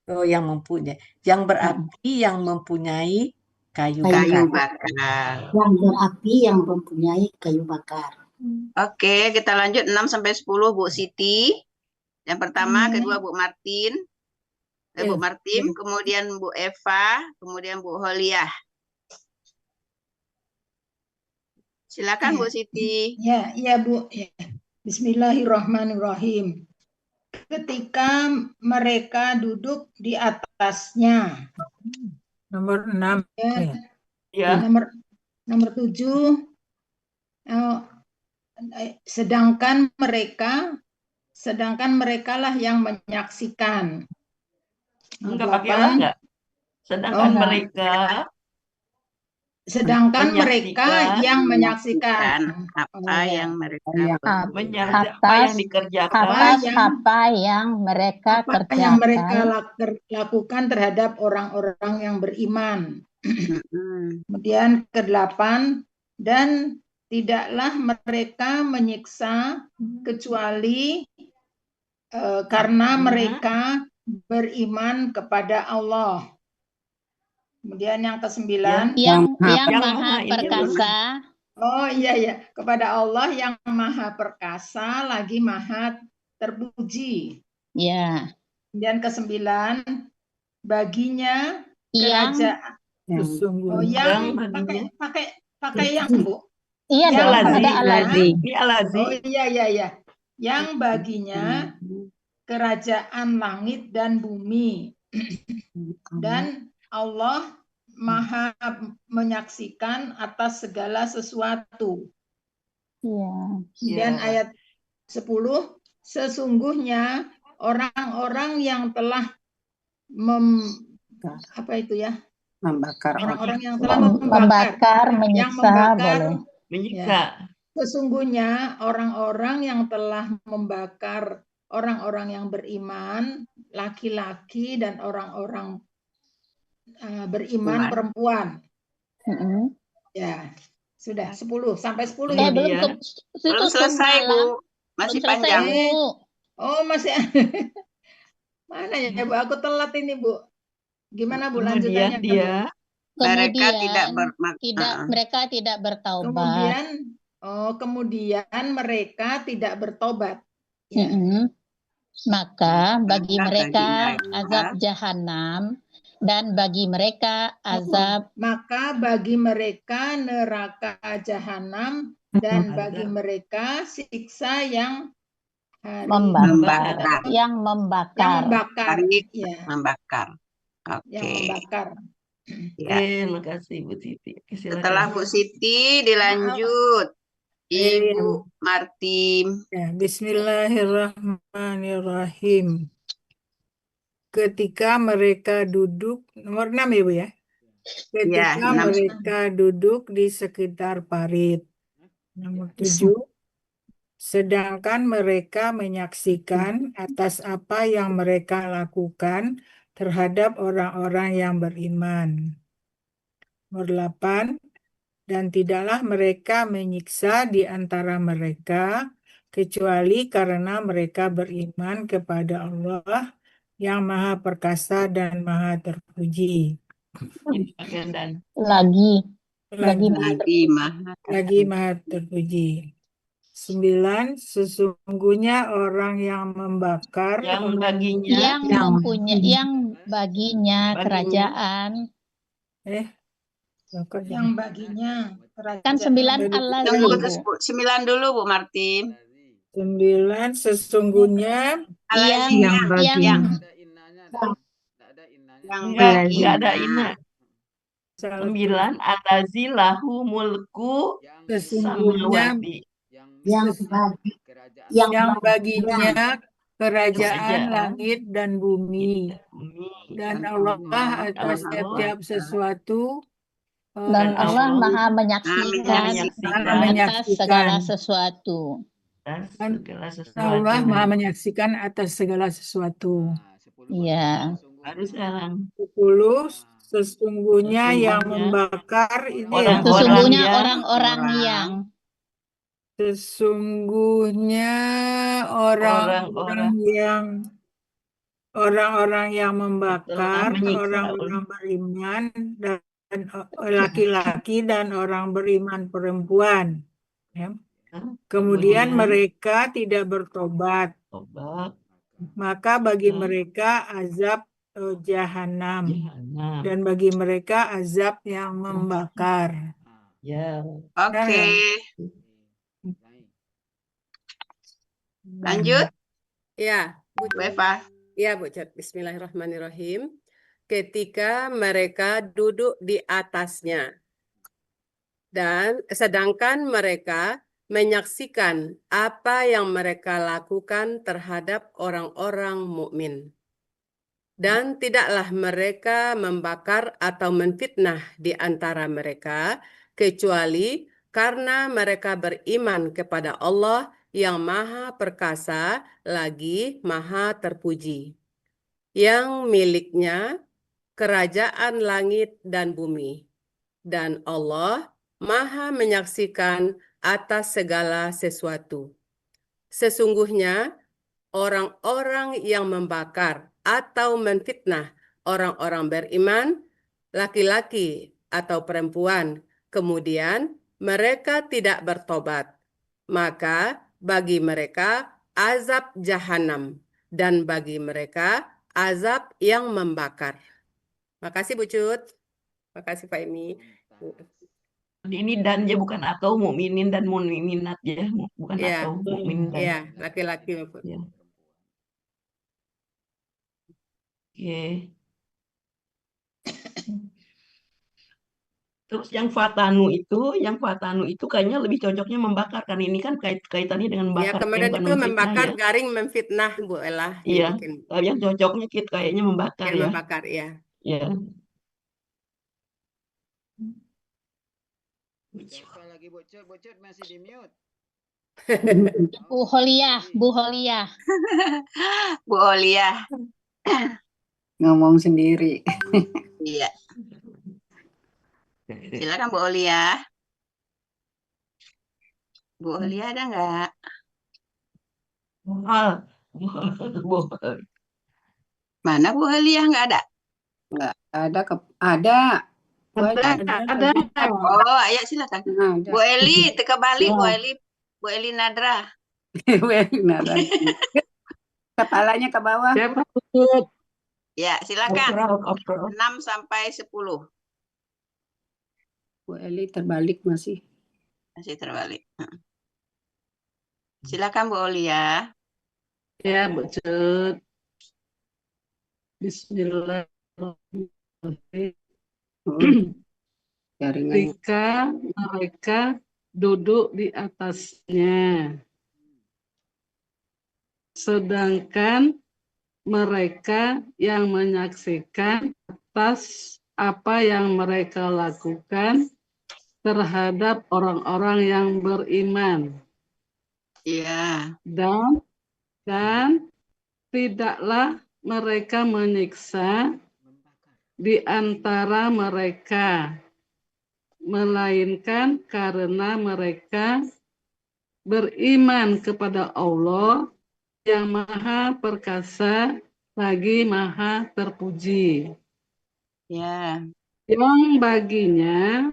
Oh, yang mempunyai. Yang berapi yang mempunyai kayu Kayu bakar. bakar. Yang berapi yang mempunyai kayu bakar. Oke, kita lanjut 6 sampai 10 Bu Siti. Yang pertama, kedua Bu Martin. Bu Martin, kemudian Bu Eva, kemudian Bu Holiah. Silakan Bu Siti. Ya Bu. Ya. Bismillahirrahmanirrahim. Ketika mereka duduk di atasnya. Nomor 6. Ya. Nomor 7. Sedangkan mereka lah yang menyaksikan. Enggak pakai lah enggak? Sedangkan mereka yang menyaksikan apa yang mereka dikerjakan, apa yang mereka lakukan terhadap orang-orang yang beriman. Kemudian ke-8, dan tidaklah mereka menyiksa kecuali karena mereka beriman kepada Allah. Kemudian yang ke-9, yang maha perkasa Oh iya ya, kepada Allah yang Maha Perkasa lagi Maha Terpuji. Ya. Dan ke-9, baginya Yang kerajaan. Oh, Sesungguhnya. yang baginya. pakai yang, Bu. Iya Yang dong, ada baginya, alazi. Ini alazi. oh iya. Yang baginya kerajaan langit dan bumi. Dan Allah Maha menyaksikan atas segala sesuatu. Iya. Dan Ya. ayat 10, sesungguhnya orang-orang yang telah apa itu ya? Membakar Orang-orang yang telah Membakar, yang menyiksa, membakar, boleh. Menyiksa. Sesungguhnya orang-orang yang telah membakar orang-orang yang beriman, laki-laki dan orang-orang beriman perempuan. Ya, sudah 10 sampai 10 ya. Belum selesai, Bu. Masih panjang. Oh, masih. Mana ya, Bu? Aku telat ini, Bu. Gimana, Bu, lanjutannya? Mereka tidak mereka tidak bertaubat. Kemudian mereka tidak bertobat. Maka bagi mereka azab jahanam dan bagi mereka azab maka bagi mereka neraka jahanam dan bagi mereka siksa yang membakar. Yang membakar. Ya. Membakar. Oke. Yang membakar. Ya. Terima kasih Bu Siti. Setelah Bu Siti dilanjut Ibu Martim. Ya, Bismillahirrahmanirrahim. Ketika mereka duduk, nomor 6 ya Bu ya? Ketika mereka duduk di sekitar parit. Nomor 7. Sedangkan mereka menyaksikan atas apa yang mereka lakukan terhadap orang-orang yang beriman. Nomor 8. Dan tidaklah mereka menyiksa di antara mereka kecuali karena mereka beriman kepada Allah yang Maha Perkasa dan Maha Terpuji. Lagi Maha Terpuji. 9. Sesungguhnya orang yang membakar yang baginya kerajaan yang baginya kan 9 alazi, Bu. 9 dulu, Bu Martim. 9. Sesungguhnya yang baginya. Enggak ada inna. 9 alazi lahu mulku sesungguhnya yang baginya kerajaan langit dan bumi, dan Allah atas setiap sesuatu, dan Allah Maha menyaksikan atas segala sesuatu. Allah Maha menyaksikan atas segala sesuatu. Iya. Harus sekarang. 10. Sesungguhnya yang membakar ini sesungguhnya orang-orang yang sesungguhnya orang-orang yang membakar orang-orang beriman dan laki-laki dan orang beriman perempuan. Ya. Kemudian mereka tidak bertobat. Maka bagi mereka azab jahanam dan bagi mereka azab yang membakar. Ya. Oke. Lanjut. Ya, Bu Eva. Ya, Bu Cat. Bismillahirrahmanirrahim. Ketika mereka duduk di atasnya dan sedangkan mereka menyaksikan apa yang mereka lakukan terhadap orang-orang mukmin. Dan tidaklah mereka membakar atau menfitnah di antara mereka, kecuali karena mereka beriman kepada Allah yang Maha Perkasa lagi Maha Terpuji, yang miliknya kerajaan langit dan bumi. Dan Allah Maha menyaksikan atas segala sesuatu. Sesungguhnya orang-orang yang membakar atau menfitnah orang-orang beriman, laki-laki atau perempuan, kemudian mereka tidak bertobat, maka bagi mereka azab jahanam, dan bagi mereka azab yang membakar. Makasih Bu Cut. Makasih Pak Emi. Ini dan ya, bukan atau mukminin dan mukminat ya, bukan Iya, atau mukmin dan. iya, laki-laki. Ya. Oke. Terus yang fatanu itu kayaknya lebih cocoknya membakar kan, ini kan kaitannya dengan Ya, bakar, kemarin bukan itu memfitnah membakar, ya. garing, memfitnah Bu Ella. Iya, Dibikin. yang cocoknya kayaknya membakar ya. Membakar, ya. Ya. Siapa lagi bocor masih di mute. Bu Holiah, Bu Holiah. Bu Olia. Ngomong sendiri. Iya. Silakan Bu Olia. Bu Olia ada nggak? Mana Bu Olia? Nggak ada? Nggak ada. Ada. Ada. Oh, ayo silakan. Ada. Bu Eli, teka balik Bu Eli. Bu Eli Nadra. Kepalanya ke bawah. Siapa? Ya, silakan. Oprol. 6 sampai 10. Bu Eli terbalik masih. Masih terbalik. Silakan Bu Olia. Ya, Bu Cut. Bismillahirrahmanirrahim. Ketika mereka duduk di atasnya, sedangkan mereka yang menyaksikan atas apa yang mereka lakukan terhadap orang-orang yang beriman. Iya. Dan tidaklah mereka menyiksa di antara mereka, melainkan karena mereka beriman kepada Allah yang Maha Perkasa lagi Maha Terpuji. Ya. Yang baginya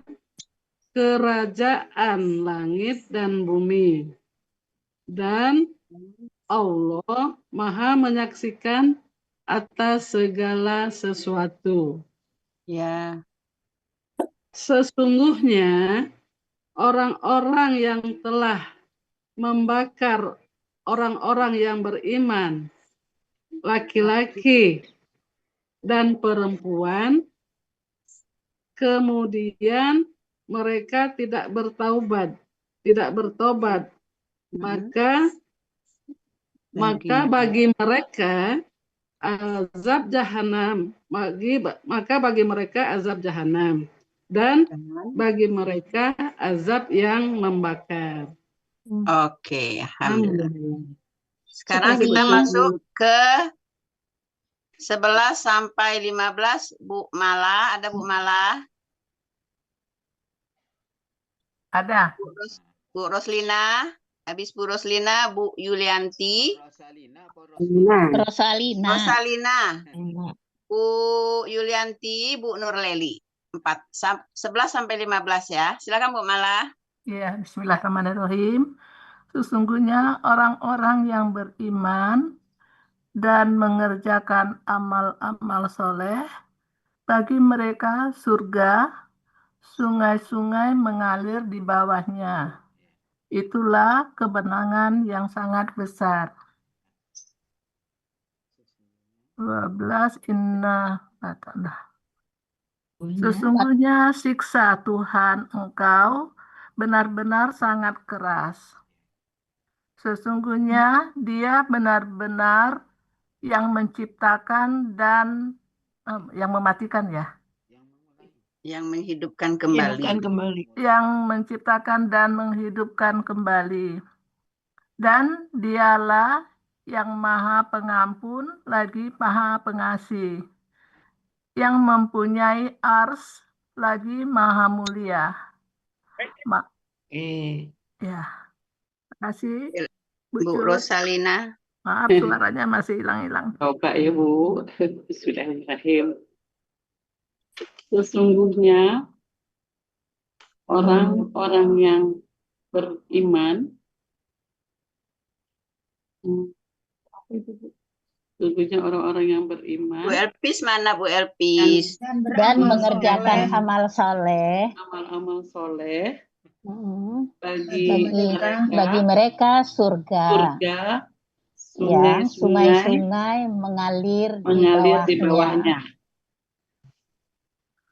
kerajaan langit dan bumi. Dan Allah Maha menyaksikan atas segala sesuatu. Ya. Sesungguhnya orang-orang yang telah membakar orang-orang yang beriman, laki-laki dan perempuan, kemudian mereka tidak bertobat, maka bagi mereka azab jahanam, maka bagi mereka azab jahanam, dan bagi mereka azab yang membakar. Oke, alhamdulillah. Sekarang kita masuk ke 11 sampai 15. Bu Mala, ada Bu Mala? Ada. Bu Roslina, habis Bu Roslina, Bu Yulianti. Rosalina. Bu Yulianti, Bu Nurleli. 11 sampai 15 ya. Silakan Bu Mala. Ya, bismillahirrahmanirrahim. Sesungguhnya orang-orang yang beriman dan mengerjakan amal-amal soleh, bagi mereka surga, sungai-sungai mengalir di bawahnya. Itulah kemenangan yang sangat besar. 12 Sesungguhnya siksa Tuhan engkau benar-benar sangat keras. Sesungguhnya Dia benar-benar yang menciptakan dan yang mematikan ya. Yang menghidupkan kembali. Yang menciptakan dan menghidupkan kembali. Dan Dialah yang Maha Pengampun lagi Maha Pengasih. Yang mempunyai ars lagi Maha Mulia. Ya. Terima kasih. Bu Rosalina. Maaf suaranya masih hilang-hilang. Coba ya Bu. Bismillahirrahmanirrahim. Sesungguhnya Orang-orang yang beriman. Apa itu, Bu? Sesungguhnya orang-orang yang beriman. Bu Elpis mana Bu Elpis? Dan mengerjakan amal soleh Amal-amal soleh bagi mereka surga. Ya, sungai-sungai mengalir di bawahnya.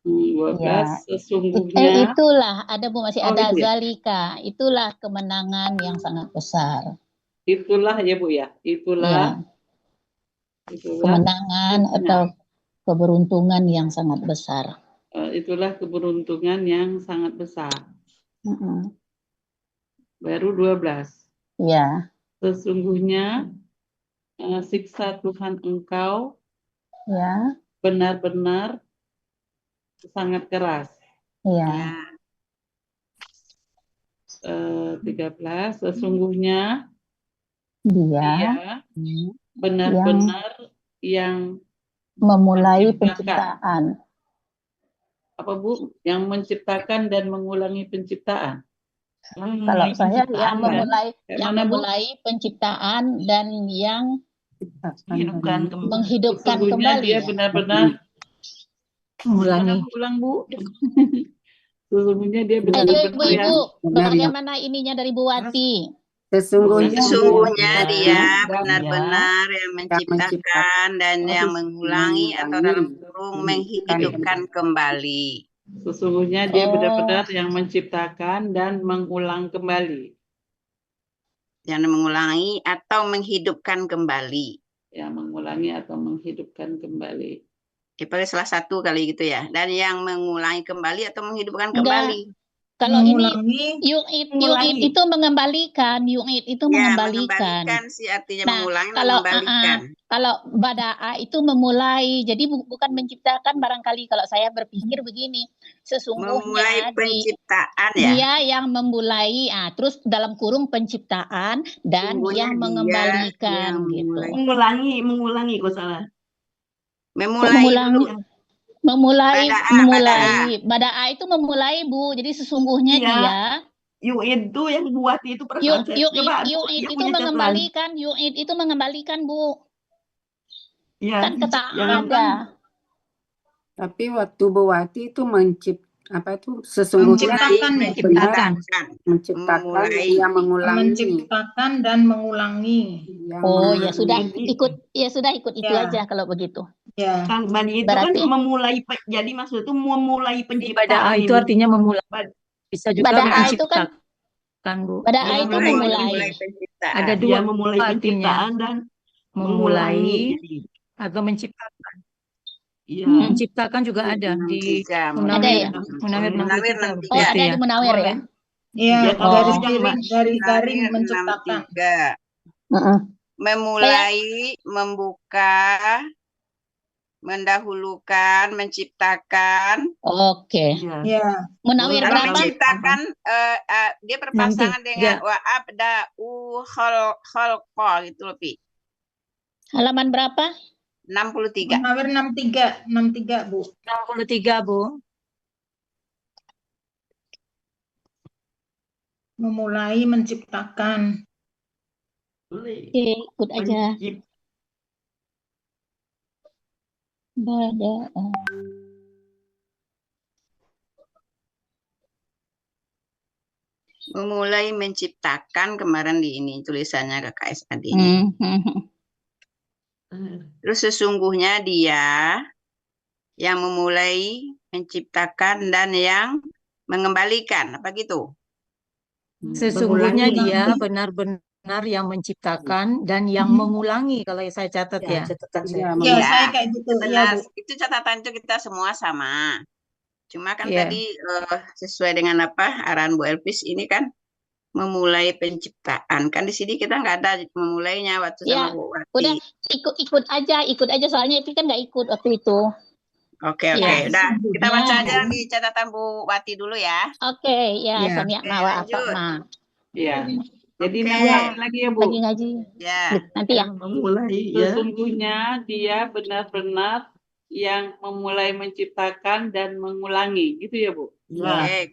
12 Ya. sesungguhnya Itulah ada Bu, masih ada itu ya? zalika. Itulah kemenangan yang sangat besar. Itulah ya Bu ya. Itulah Kemenangan atau keberuntungan yang sangat besar. Itulah keberuntungan yang sangat besar. Baru 12. Ya. Sesungguhnya siksa Tuhan engkau Ya. benar-benar sangat keras. Ya. 13. Sesungguhnya Dia benar-benar yang memulai penciptaan. Apa Bu? Yang menciptakan dan mengulangi penciptaan. Kalau saya yang memulai penciptaan dan yang menghidupkan kembali. Dia benar-benar ulang Bu. Sesungguhnya dia benar-benar Ibu, bagaimana ininya dari Bu Wati? Sesungguhnya dia benar-benar yang menciptakan dan yang mengulangi atau dalam kurung menghidupkan kembali. Sesungguhnya dia benar-benar yang menciptakan dan mengulang kembali. Yang mengulangi atau menghidupkan kembali. Yang mengulangi atau menghidupkan kembali. Dipakai salah satu kali gitu ya. Dan yang mengulangi kembali atau menghidupkan kembali. Kalau ini yu'id itu mengembalikan, yu'id itu mengembalikan. Sih artinya mengulangi, mengembalikan. Kalau bada'a itu memulai, jadi bukan menciptakan barangkali kalau saya berpikir begini, sesungguhnya memulai penciptaan ya. Dia yang memulai, terus dalam kurung penciptaan dan yang mengembalikan gitu. Mengulangi kok salah. Memulai bada'a itu memulai Bu, jadi sesungguhnya dia yu'id itu yang buat itu yu'id itu mengembalikan, yu'id itu mengembalikan Bu. Ya, kan kata ada. Tapi waktu Bu Wati itu sesungguhnya menciptakan dia mengulangi. Menciptakan dan mengulangi. Ya sudah ikut itu aja kalau begitu. Ya. Kan Bani itu berarti kan memulai, jadi maksud itu memulai penciptaan. Bada'a itu artinya memulai. Bisa juga Bada'a itu kan Bu. Bada'a itu memulai. Ada dua memulai penciptaan dan memulai atau menciptakan. Iya. Menciptakan juga ada di Munawir. Munawir 63. Oh, ada di Munawir ya? Iya, garis menciptakan. Memulai, membuka, mendahulukan, menciptakan. Oke. Ya. Munawir berapa? Menciptakan dia berpasangan dengan wa abda'u khalqa gitu loh, Pi. Halaman berapa? 63. Munawir 63 Bu. 63 Bu. Memulai menciptakan. Oke, ikut aja. Bada'a. Memulai menciptakan kemarin di ini tulisannya KKSAD. Terus sesungguhnya dia yang memulai menciptakan dan yang mengembalikan, apa gitu? Sesungguhnya dia benar-benar yang menciptakan dan yang mengulangi, kalau saya catat ya. Ya, saya kayak gitu. Benar, itu catatan itu kita semua sama. Cuma kan tadi sesuai dengan apa arahan Bu Elpis ini kan memulai penciptaan. Kan di sini kita nggak ada memulainya waktu sama Bu Wati. Udah ikut aja soalnya itu kan nggak ikut waktu itu. Oke. Udah kita baca aja di catatan Bu Wati dulu ya. Oke, sami'na wa ata'na. Iya. Jadi lagi ya Bu. Lagi ngaji. Ya. Nanti ya. Memulai Sesungguhnya dia benar-benar yang memulai menciptakan dan mengulangi, gitu ya Bu? Ya.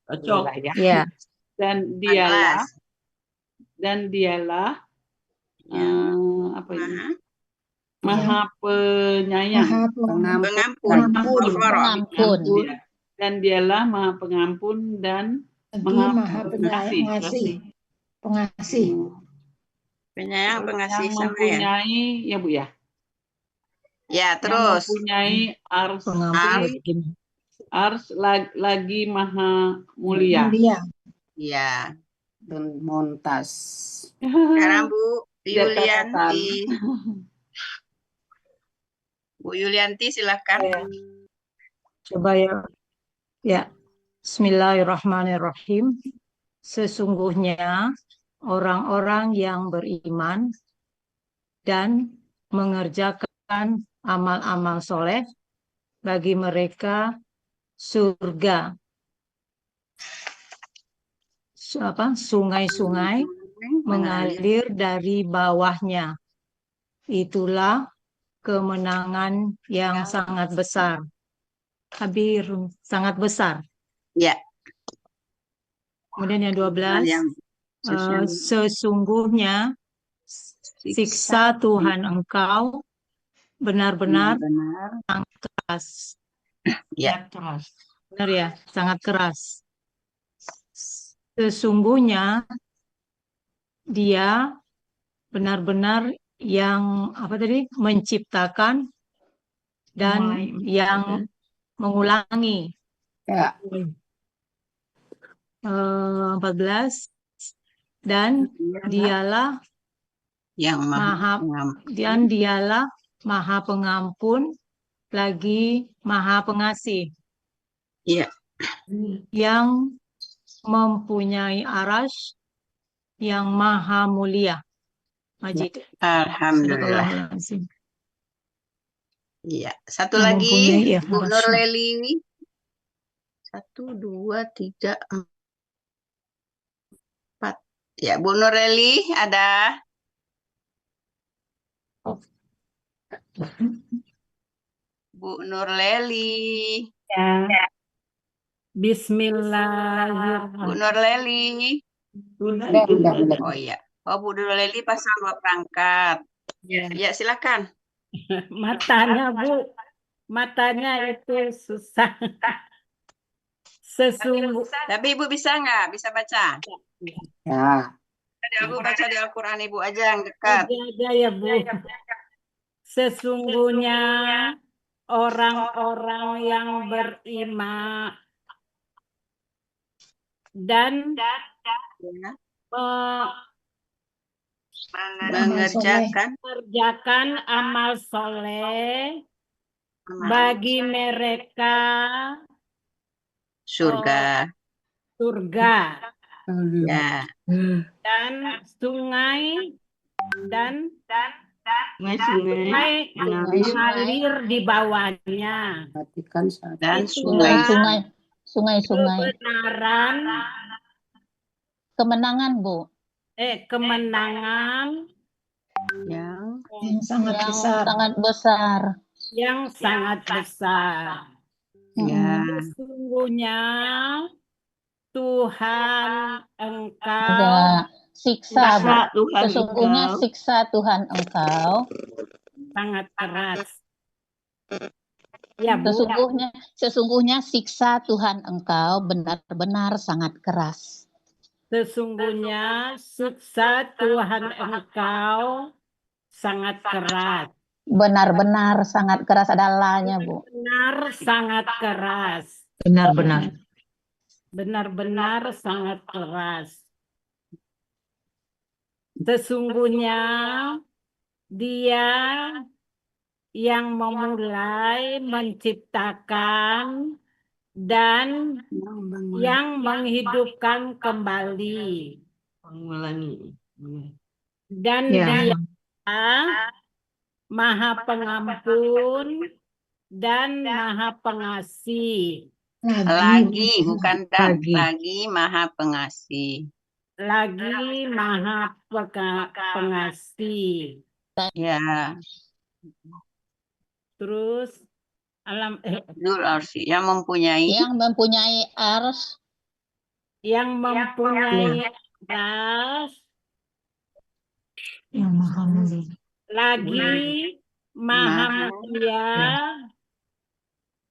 Cocok. Ya. Dan 14. dialah Ya. apa ini? Maha Maha penyayang. Pengampun. Pengampun. Dan dialah Maha Pengampun dan Maha Pengasih. Penyayang, pengasih Yang sama ya. mempunyai ya Bu ya. Ya, Yang terus. mempunyai ars lagi Maha mulia. Ya. Dan montas. Sekarang Bu Lihat Yulianti. Bu Yulianti silakan. Coba ya. Ya. Bismillahirrahmanirrahim. Sesungguhnya orang-orang yang beriman dan mengerjakan amal-amal soleh, bagi mereka surga, sungai-sungai mengalir dari bawahnya. Itulah kemenangan yang sangat besar. Sangat besar. Ya. Kemudian yang 12, sesungguhnya siksa Tuhan engkau benar-benar sangat keras. Ya. Benar ya, sangat keras. Sesungguhnya dia benar-benar yang menciptakan dan yang mengulangi. Ya. 14, dan dialah Maha Pengampun lagi Maha Pengasih. Iya. Yang mempunyai arasy yang maha mulia. Majid. Alhamdulillah. Iya. Satu Yang lagi mempunyai Bu arasy. Nurleli. 1, 2, 3, 4. Ya, Bu Nurleli ada. Bu Nurleli. Ya. Bismillahirrahmanirrahim. Bu Nurleli. Oh iya. Oh, Bu Nurleli pasang 2 perangkat. Ya, silakan. Matanya, Bu. Matanya itu susah. Tapi Ibu bisa nggak? Bisa baca? Ya. Ibu baca di Al-Quran Ibu aja yang dekat. Ada ya, Bu. Sesungguhnya orang-orang yang beriman dan mengerjakan amal soleh bagi mereka surga. Ya. Dan sungai mengalir di bawahnya. Dan Sungai-sungai. Kebenaran. Kemenangan, Bu. Kemenangan yang sangat besar. Yang sangat besar. Ya. Sesungguhnya Tuhan engkau Ada siksa, Bu. Tuhan Sesungguhnya engkau siksa Tuhan engkau sangat keras. Ya, Bu. Sesungguhnya siksa Tuhan engkau benar-benar sangat keras. Sesungguhnya siksa Tuhan engkau sangat keras. Benar-benar sangat keras, ada la-nya, Bu. Benar sangat keras. Benar-benar. Benar-benar sangat keras. Sesungguhnya Dia yang memulai menciptakan dan yang menghidupkan kembali. Dan Dia Maha Pengampun dan Maha Pengasih. Lagi, bukan dan. Lagi Maha Pengasih. Lagi Maha Pengasih. Ya. Terus Dzul Arsy yang mempunyai ars yang mempunyai aras, Yang maha mulia. lagi maha mulia,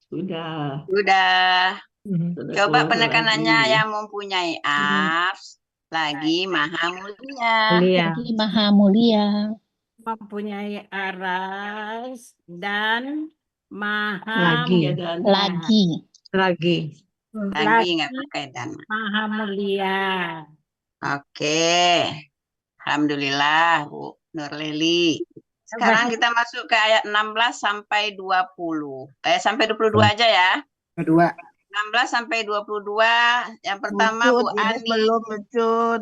Sudah. Sudah. Sudah Coba keluar penekanannya lagi. yang mempunyai ars, lagi maha mulia. Lagi maha mulia. mempunyai aras, dan maha Lagi. Dan Lagi. Lagi nggak pakai dan. maha mulia. Oke. Alhamdulillah, Bu Nurleli. Sekarang kita masuk ke ayat 16 sampai 20. Sampai 22 aja ya. Kedua. 16 sampai 22. Yang pertama Bu Idris Ani. belum, Bucut.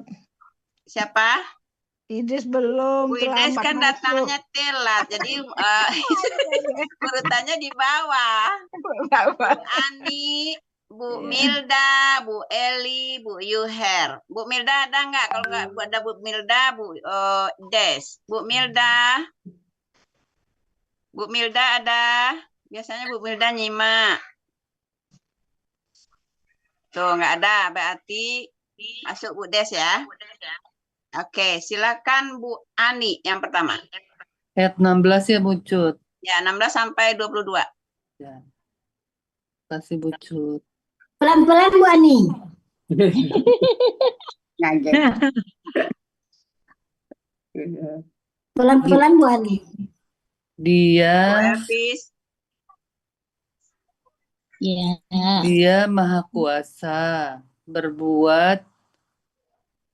Siapa? Idris belum, Bu Ines terlambat kan masuk. datangnya telat. Jadi urutannya di bawah. Bu Ani, Bu Milda, Bu Eli, Bu Yuher. Bu Milda ada nggak? Kalau nggak ada Bu Milda, Bu Des. Bu Milda. Bu Milda ada. Biasanya Bu Milda nyimak. Tuh nggak ada. Berarti masuk Bu Des ya. Oke, silakan Bu Ani yang pertama. Ayat 16 ya, Bucut. Ya, 16 sampai 22. Ya. Kasih Bucut. Pelan-pelan Bu Ani. Pelan-pelan Bu Ani. Dia Dia Maha Kuasa berbuat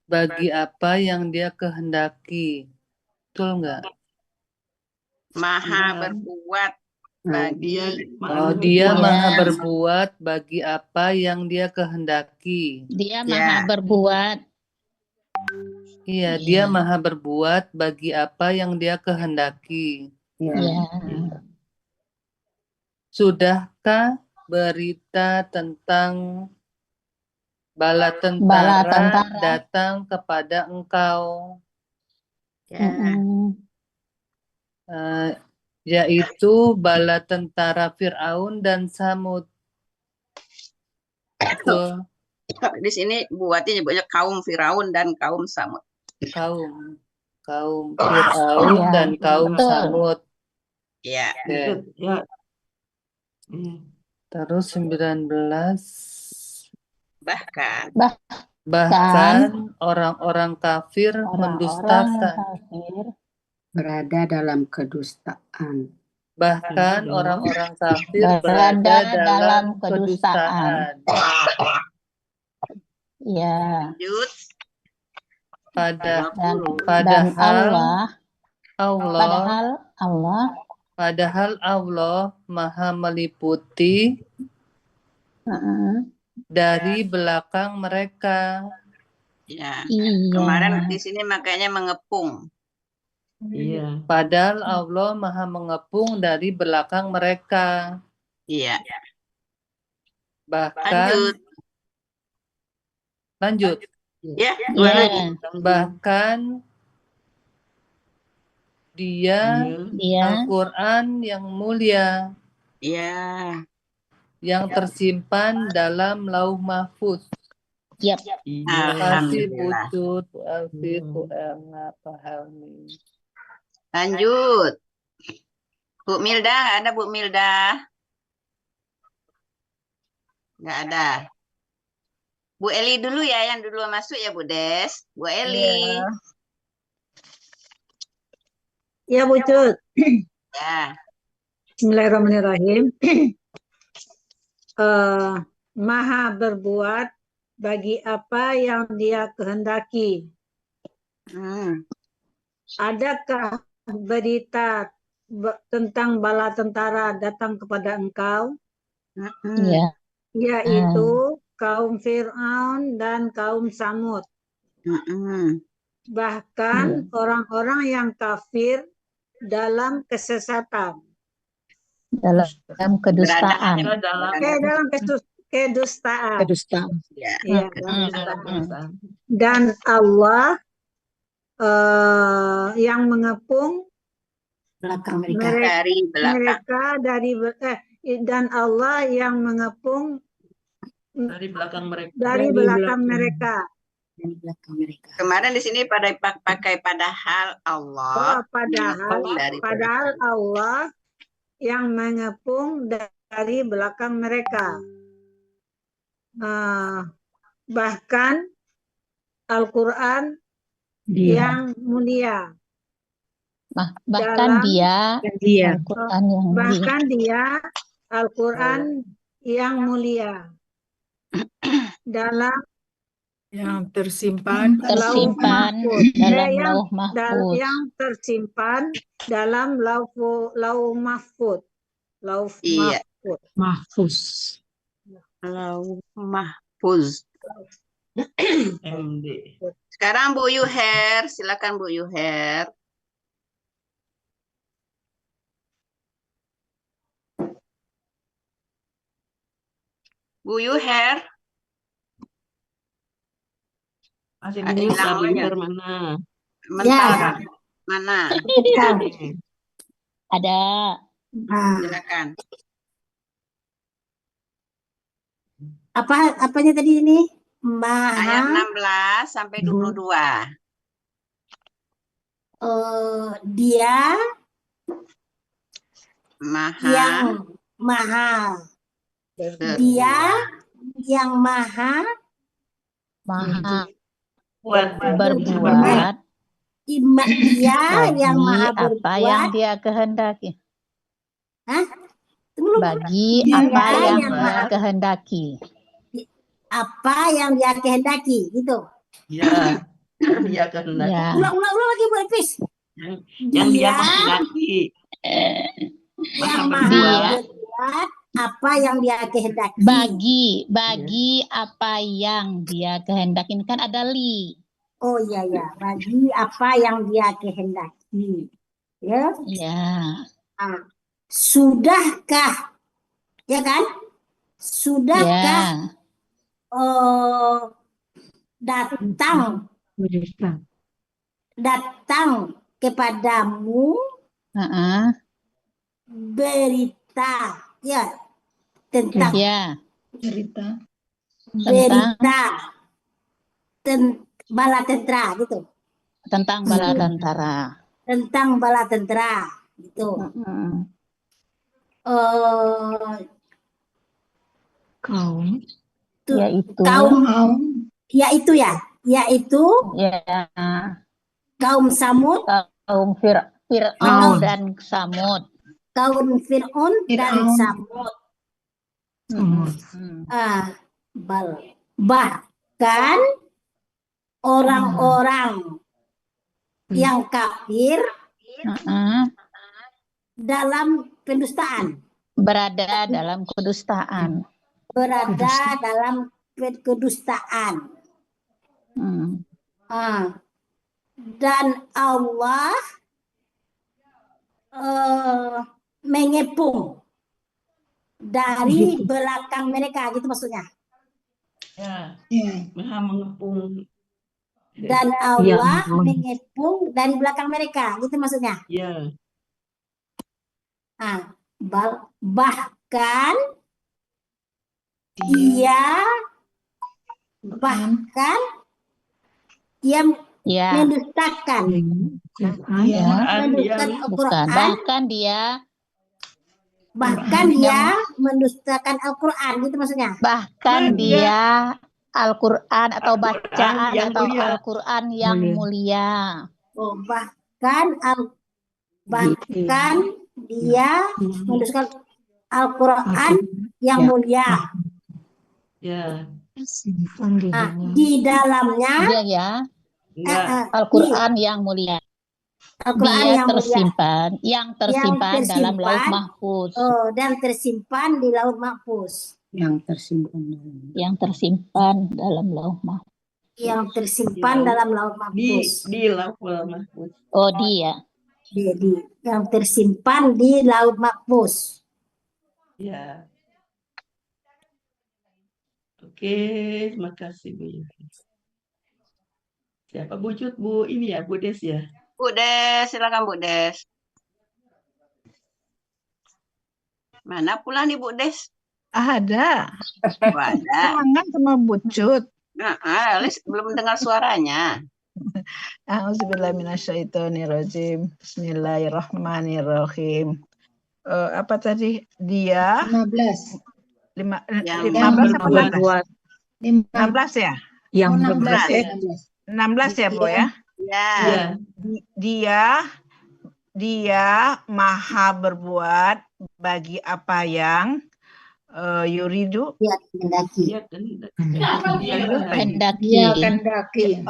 bagi apa yang Dia kehendaki. Betul nggak? Maha berbuat bagi. Dia Maha berbuat bagi apa yang Dia kehendaki. Dia maha berbuat. Iya, Dia Maha berbuat bagi apa yang Dia kehendaki. Sudahkah berita tentang bala tentara datang kepada engkau? Yaitu bala tentara Fir'aun dan Samud. Betul. Di sini buatnya nyebutnya kaum Firaun dan kaum Samud. Kaum Fir'aun dan kaum Samud. Ya. Ya. Terus 19. Bahkan orang-orang kafir mendustakan. Berada dalam kedustaan. Bahkan orang-orang kafir berada dalam kedustaan. Ya. Padahal Allah Maha meliputi dari belakang mereka. Ya. Kemarin di sini makanya mengepung. Iya. Padahal Allah Maha mengepung dari belakang mereka. Iya. Bahkan lanjut. Ya, bahkan Dia Al-Quran yang mulia. Yang tersimpan dalam Lauh Mahfuz. Kasih Bucut, Bu Elvi, Bu Elna, Pak Helmi. Lanjut. Bu Milda, ada Bu Milda? Nggak ada. Bu Eli dulu ya, yang dulu masuk ya Bu Des. Bu Eli. Ya Bucut. Ya. Bismillahirrahmanirrahim. Maha berbuat bagi apa yang Dia kehendaki. Adakah berita tentang bala tentara datang kepada engkau? Yaitu kaum Fir'aun dan kaum Samud. Bahkan orang-orang yang kafir dalam kesesatan. Dalam kedustaan. Dalam kedustaan. Ya, Dan Allah yang mengepung mereka dari dan Allah yang mengepung Dari belakang mereka. dari belakang mereka. Dari belakang mereka. Kemarin di sini pada pakai padahal Allah Padahal Allah yang mengepung dari belakang mereka. Bahkan Al-Quran yang mulia. Bahkan dia Al-Quran yang mulia. Bahkan dia Al-Quran yang mulia. Dalam yang tersimpan dalam lauh mahfuz. Yang tersimpan dalam lauh mahfuz. Iya. Mahfuz. Lauh mahfuz. MD. Sekarang Bu Yuher, silakan Bu Yuher. Bu Yuher. Masih Ada bisa yang Bu lain? Yuher mana? Sebentar. Mana? Ada. Silakan. Apanya tadi ini? Ayat 16 sampai 22. Dia Maha. Dia yang maha berbuat dia yang maha apa berbuat yang dia kehendaki. Bagi Dia apa yang yang dia maha- kehendaki. apa yang dia kehendaki gitu. Ya, dia kehendaki. Ya. Ulang lagi Bu Elvis. Yang dia menghendaki. Yang Maha maha berbuat. berbuat apa yang dia kehendaki. Bagi apa yang dia kehendaki. Ini kan ada li. Oh iya ya, bagi apa yang dia kehendaki. Ya. Ya. Sudahkah? Ya kan? Sudahkah datang kepadamu berita tentang bala tentara gitu. Tentang bala tentara. Tentang bala tentara gitu. Yaitu kaum Samud, kaum Fir'aun dan Samud. Kaum Fir'aun dan Samud. Bahkan orang-orang yang kafir dalam pendustaan. Berada dalam kedustaan. Dan Allah mengepung dari belakang mereka, gitu maksudnya. Ya, maha mengepung. Dan Allah mengepung dari belakang mereka, gitu maksudnya. Ya. Bahkan dia mendustakan Al-Quran. Bahkan dia mendustakan Al-Quran, gitu maksudnya. Bahkan dia Al-Quran atau bacaan atau Al-Quran yang mulia. Bahkan dia mendustakan Al-Quran yang mulia. Ya. Di dalamnya Al-Quran yang mulia. Dia tersimpan dalam lauh mahfuz. Dan tersimpan di lauh mahfuz. Yang tersimpan dalam lauh mahfuz. Di lauh mahfuz. Oh, dia. Yang tersimpan di lauh mahfuz. Ya. Oke, terima kasih Bu. Siapa Bu Cut? Bu ini ya, Bu Des ya. Bu Des, silakan Bu Des. Mana pula nih Bu Des? Ada. Oh, ada. Semangat sama Bucut. Nah, Lis belum dengar suaranya. A'udzubillahiminasyaitonirrajim. Bismillahirrahmanirrahim. Apa tadi? Dia 15. 15 apa 16? 16 ya? Yang 16 ya, Bu ya? Ya. Dia maha berbuat bagi apa yang yuridu Ya, kehendaki. Kehendaki. Ya, kehendaki.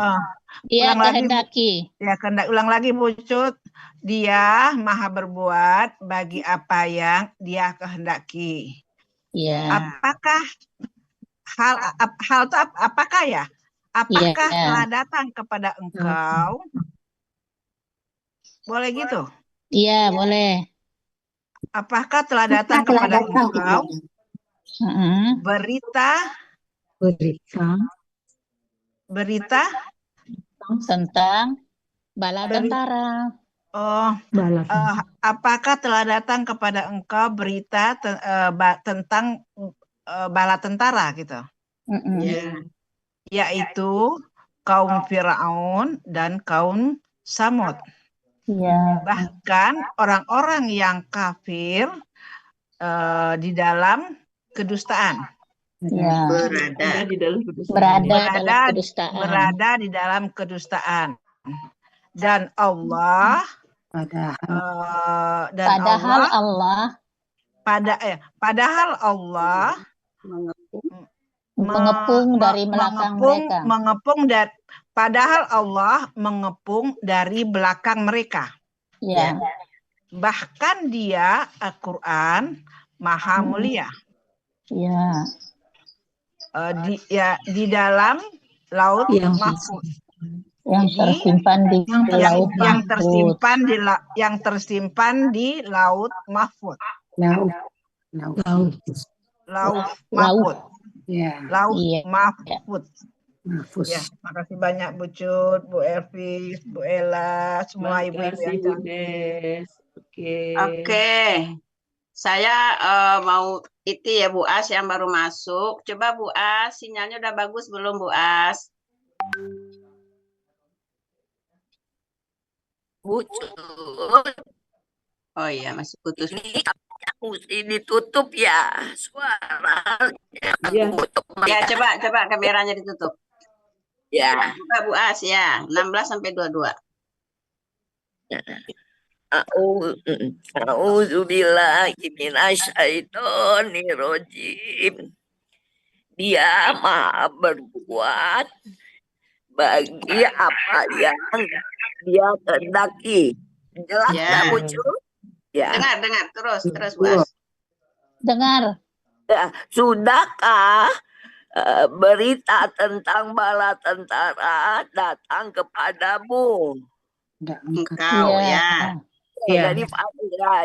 Dia Ulang lagi, kehendaki. ya, ulang lagi, Bu Cut. Dia maha berbuat bagi apa yang dia kehendaki. Ya. Apakah hal itu apakah ya? Apakah telah datang kepada engkau? Boleh gitu? Iya, boleh. Apakah telah datang kepada engkau berita tentang bala tentara. Apakah telah datang kepada engkau berita tentang bala tentara gitu? Yaitu kaum Firaun dan kaum Samud. Bahkan orang-orang yang kafir di dalam kedustaan. Berada di dalam kedustaan. Berada di dalam kedustaan. Dan Allah padahal Allah mengepung dari belakang mereka. Padahal Allah mengepung dari belakang mereka. Ya. Bahkan Dia Al-Quran Maha Mulia. Ya. Di dalam laut mahfuz. Yang tersimpan di laut mahfuz. Yang tersimpan di laut mahfuz. Laut mahfuz. Mahfuz. Ya, makasih banyak Bu Cut, Bu Elvis, Bu Ella, semua ibu-ibu yang cantik. Oke. Saya mau itu ya Bu As yang baru masuk. Coba Bu As, sinyalnya udah bagus belum Bu As? Bu Cut. Oh iya, masih putus. Ini mesti ditutup ya suara. Ya, coba kameranya ditutup. Ya. Coba Bu As ya, 16 sampai 22. A'udzubillahiminasyaitonirrajim. Dia maha berbuat bagi apa yang dia kehendaki. Jelas nggak Bu Cut? Ya. Dengar terus Bu As. Dengar. Ya, sudahkah berita tentang bala tentara datang kepadamu? Engkau ya. Jadi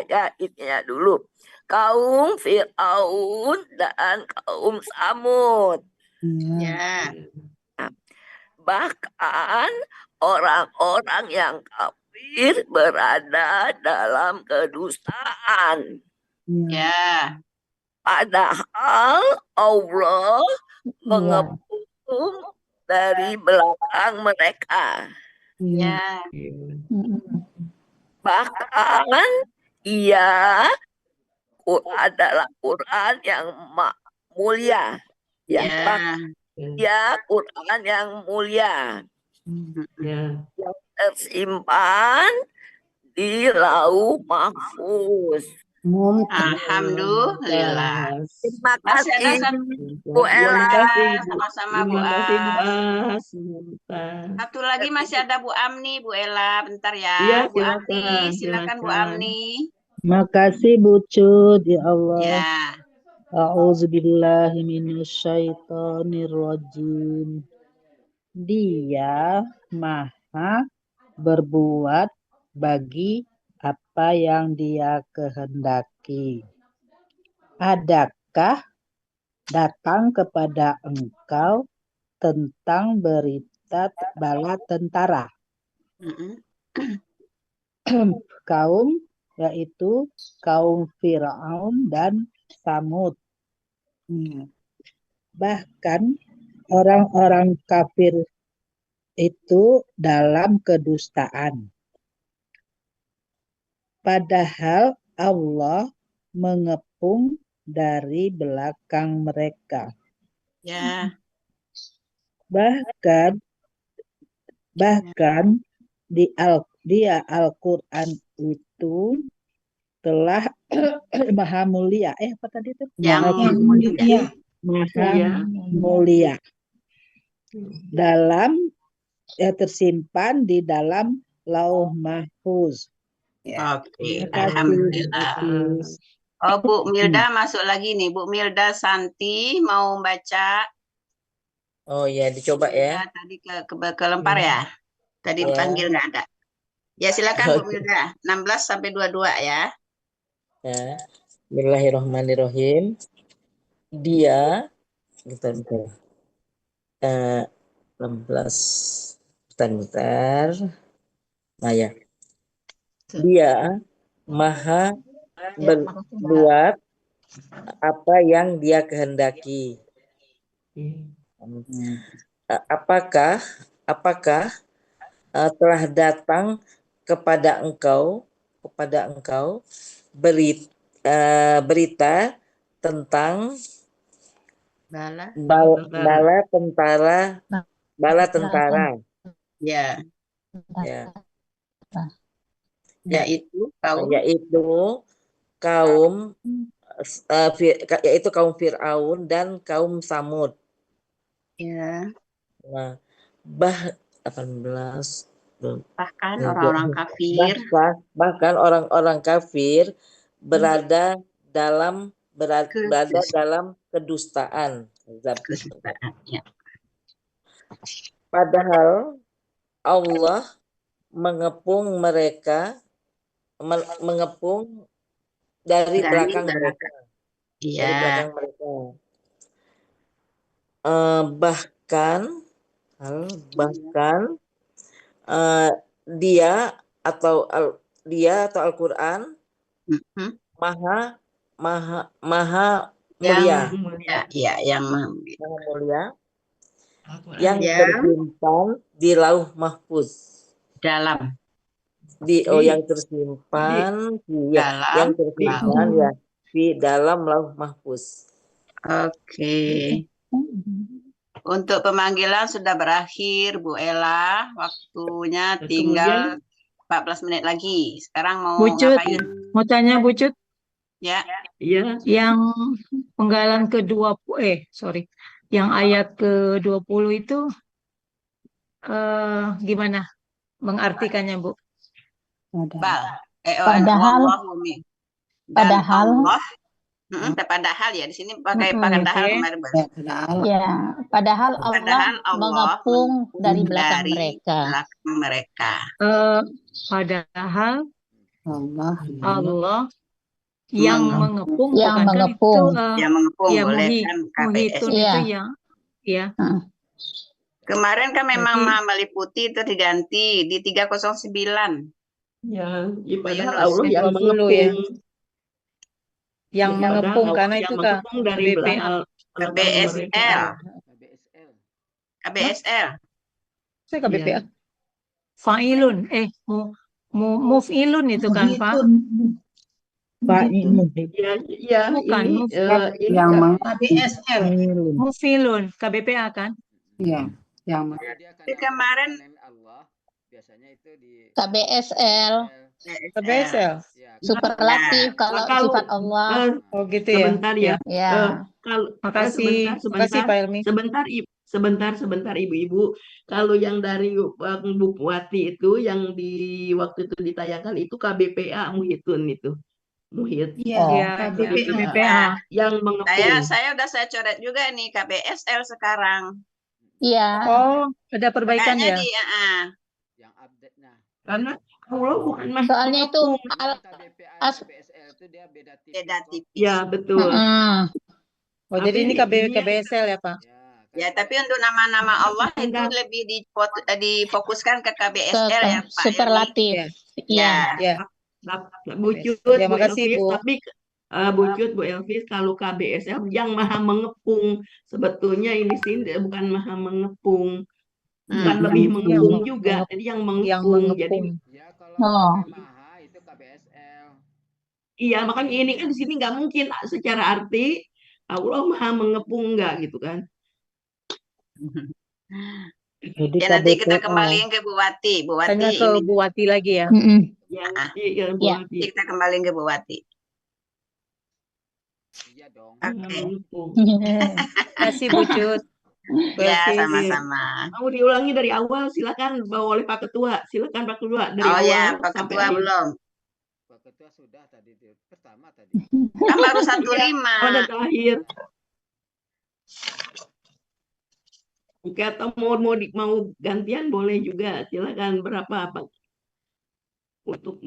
ya intinya dulu. Kaum Firaun dan kaum Samud. Ya. Bahkan orang-orang yang kafir berada dalam kedustaan. Ya. Padahal Allah mengepung dari belakang mereka. Ya. Bahkan Ia adalah Quran yang mulia. Ya, Quran yang mulia. Yang tersimpan di lauh mahfuz. Alhamdulillah. Terima kasih Bu Ella. Sama-sama Bu As. Satu lagi masih ada Bu Amni, Bu Ella. Bentar ya. Bu Amni, silakan Bu Amni. Makasih Bu Cut, ya Allah. Ya. A'udzubillahiminasyaitonirrajim. Dia maha berbuat bagi apa yang dia kehendaki. Adakah datang kepada engkau tentang berita bala tentara? Kaum yaitu kaum Firaun dan Samud. Bahkan orang-orang kafir itu dalam kedustaan. Padahal Allah mengepung dari belakang mereka. Ya. Bahkan di Al-Quran itu telah maha mulia. Apa tadi itu? Yang mulia. Maha Iya. mulia. Tersimpan di dalam Lauh Mahfuz. Oke, Terima kasih. alhamdulillah. Oh, Bu Milda masuk lagi nih. Bu Milda Santi mau baca. Oh ya, dicoba ya. Ya, tadi kelempar ya. Tadi Ya. dipanggil nggak ada. Ya, silakan Bu Milda. 16 sampai 22 ya. Ya. Bismillahirrahmanirrahim. Dia, bentar. 16. Bentar. Nah ya. Dia maha berbuat apa yang dia kehendaki. Apakah telah datang kepada engkau berita tentang bala tentara. Ya. Ya. Yaitu kaum Fir'aun dan kaum Samud. Ya. Nah, 18. Bahkan orang-orang kafir. Bahkan orang-orang kafir berada dalam kedustaan. Ya. Padahal Allah mengepung dari belakang mereka. Iya. Dari belakang mereka. Bahkan dia atau Al-Quran maha mulia. Yang maha mulia. Yang tersimpan di Lauh Mahfuz. Yang tersimpan di dalam Lauh Mahfuz. Oke. Untuk pemanggilan sudah berakhir, Bu Ella. Waktunya tinggal 14 menit lagi. Sekarang mau Bucut, ngapain? mau tanya Bucut. Ya. Iya. Yang penggalan ke-20, yang ayat ke-20 itu gimana mengartikannya, Bu? Padahal ya di sini pakai padahal kemarin. Ya, padahal Allah mengepung dari belakang mereka. Padahal Allah yang mengepung, yang bukan mengepung. kan itu Yang mengepung ya boleh kan muhitun KBS. itu ya. Kemarin kan memang meliputi itu diganti di 309. Ya, padahal Yunus. Allah yang 20 mengepung. ya. Yang Ya, mengepung padahal karena Allah itu yang kan mengepung dari BPA. belakang KBSL. KBSL. Saya KBPA. Fa'ilun, muf'ilun itu kan, Pak? Fa'ilun. Ya, Bukan, ini yang KBSL. muf'ilun, KBPA kan? Iya, yang Tapi kemarin biasanya itu di KBSL. KBSL. Superlatif kalau sifat Allah. Oh gitu ya. Sebentar ya. Ya. Makasih. Makasih Pak Elmi. Sebentar ibu-ibu. Kalau yang dari Bu Puati itu yang di waktu itu ditayangkan itu KBPA Muhitun itu. Muhit. Iya, KBPA. Yang mengepung. Saya coret juga nih KBSL sekarang. Iya. Oh, ada perbaikan Kayaknya ya? yang update-nya. Karena Allah bukan mas Soalnya itu KBSL itu dia beda tipis. Ya, betul. Oh, jadi ini KBSL ya, Pak? Ya, tapi untuk nama-nama Allah itu lebih difokuskan ke KBSL ya, Pak. Superlatif. Iya. Ya. Bucut, Ya, makasih, Bu. Bu Cut, Bu Elvis, kalau KBSL yang maha mengepung. Sebetulnya ini sih bukan maha mengepung. Bukan lebih mengepung juga. Jadi yang mengepung. Jadi Ya, kalau Oh. sampai maha itu KBSL. iya, makanya ini kan di sini nggak mungkin secara arti Allah maha mengepung nggak gitu kan. Jadi Ya nanti kita KBPL. kembaliin ke Bu Wati. Bu Wati Tanya ke ini. Bu Wati lagi ya. Iya, Bu Ya. Wati. Kita kembaliin ke Bu Wati. Iya dong. Maha Oke. mengepung. Kasih Bu Cut. Bu Ya, Elvis. sama-sama. Mau diulangi dari awal, silakan bawa oleh Pak Ketua. Silakan Pak Ketua dari Oh awal ya, Pak sampai Ketua akhir. belum. Pak Ketua sudah tadi pertama tadi. Kan baru 15. Pada terakhir. Oke, atau mau gantian boleh juga. Silakan berapa apa untuk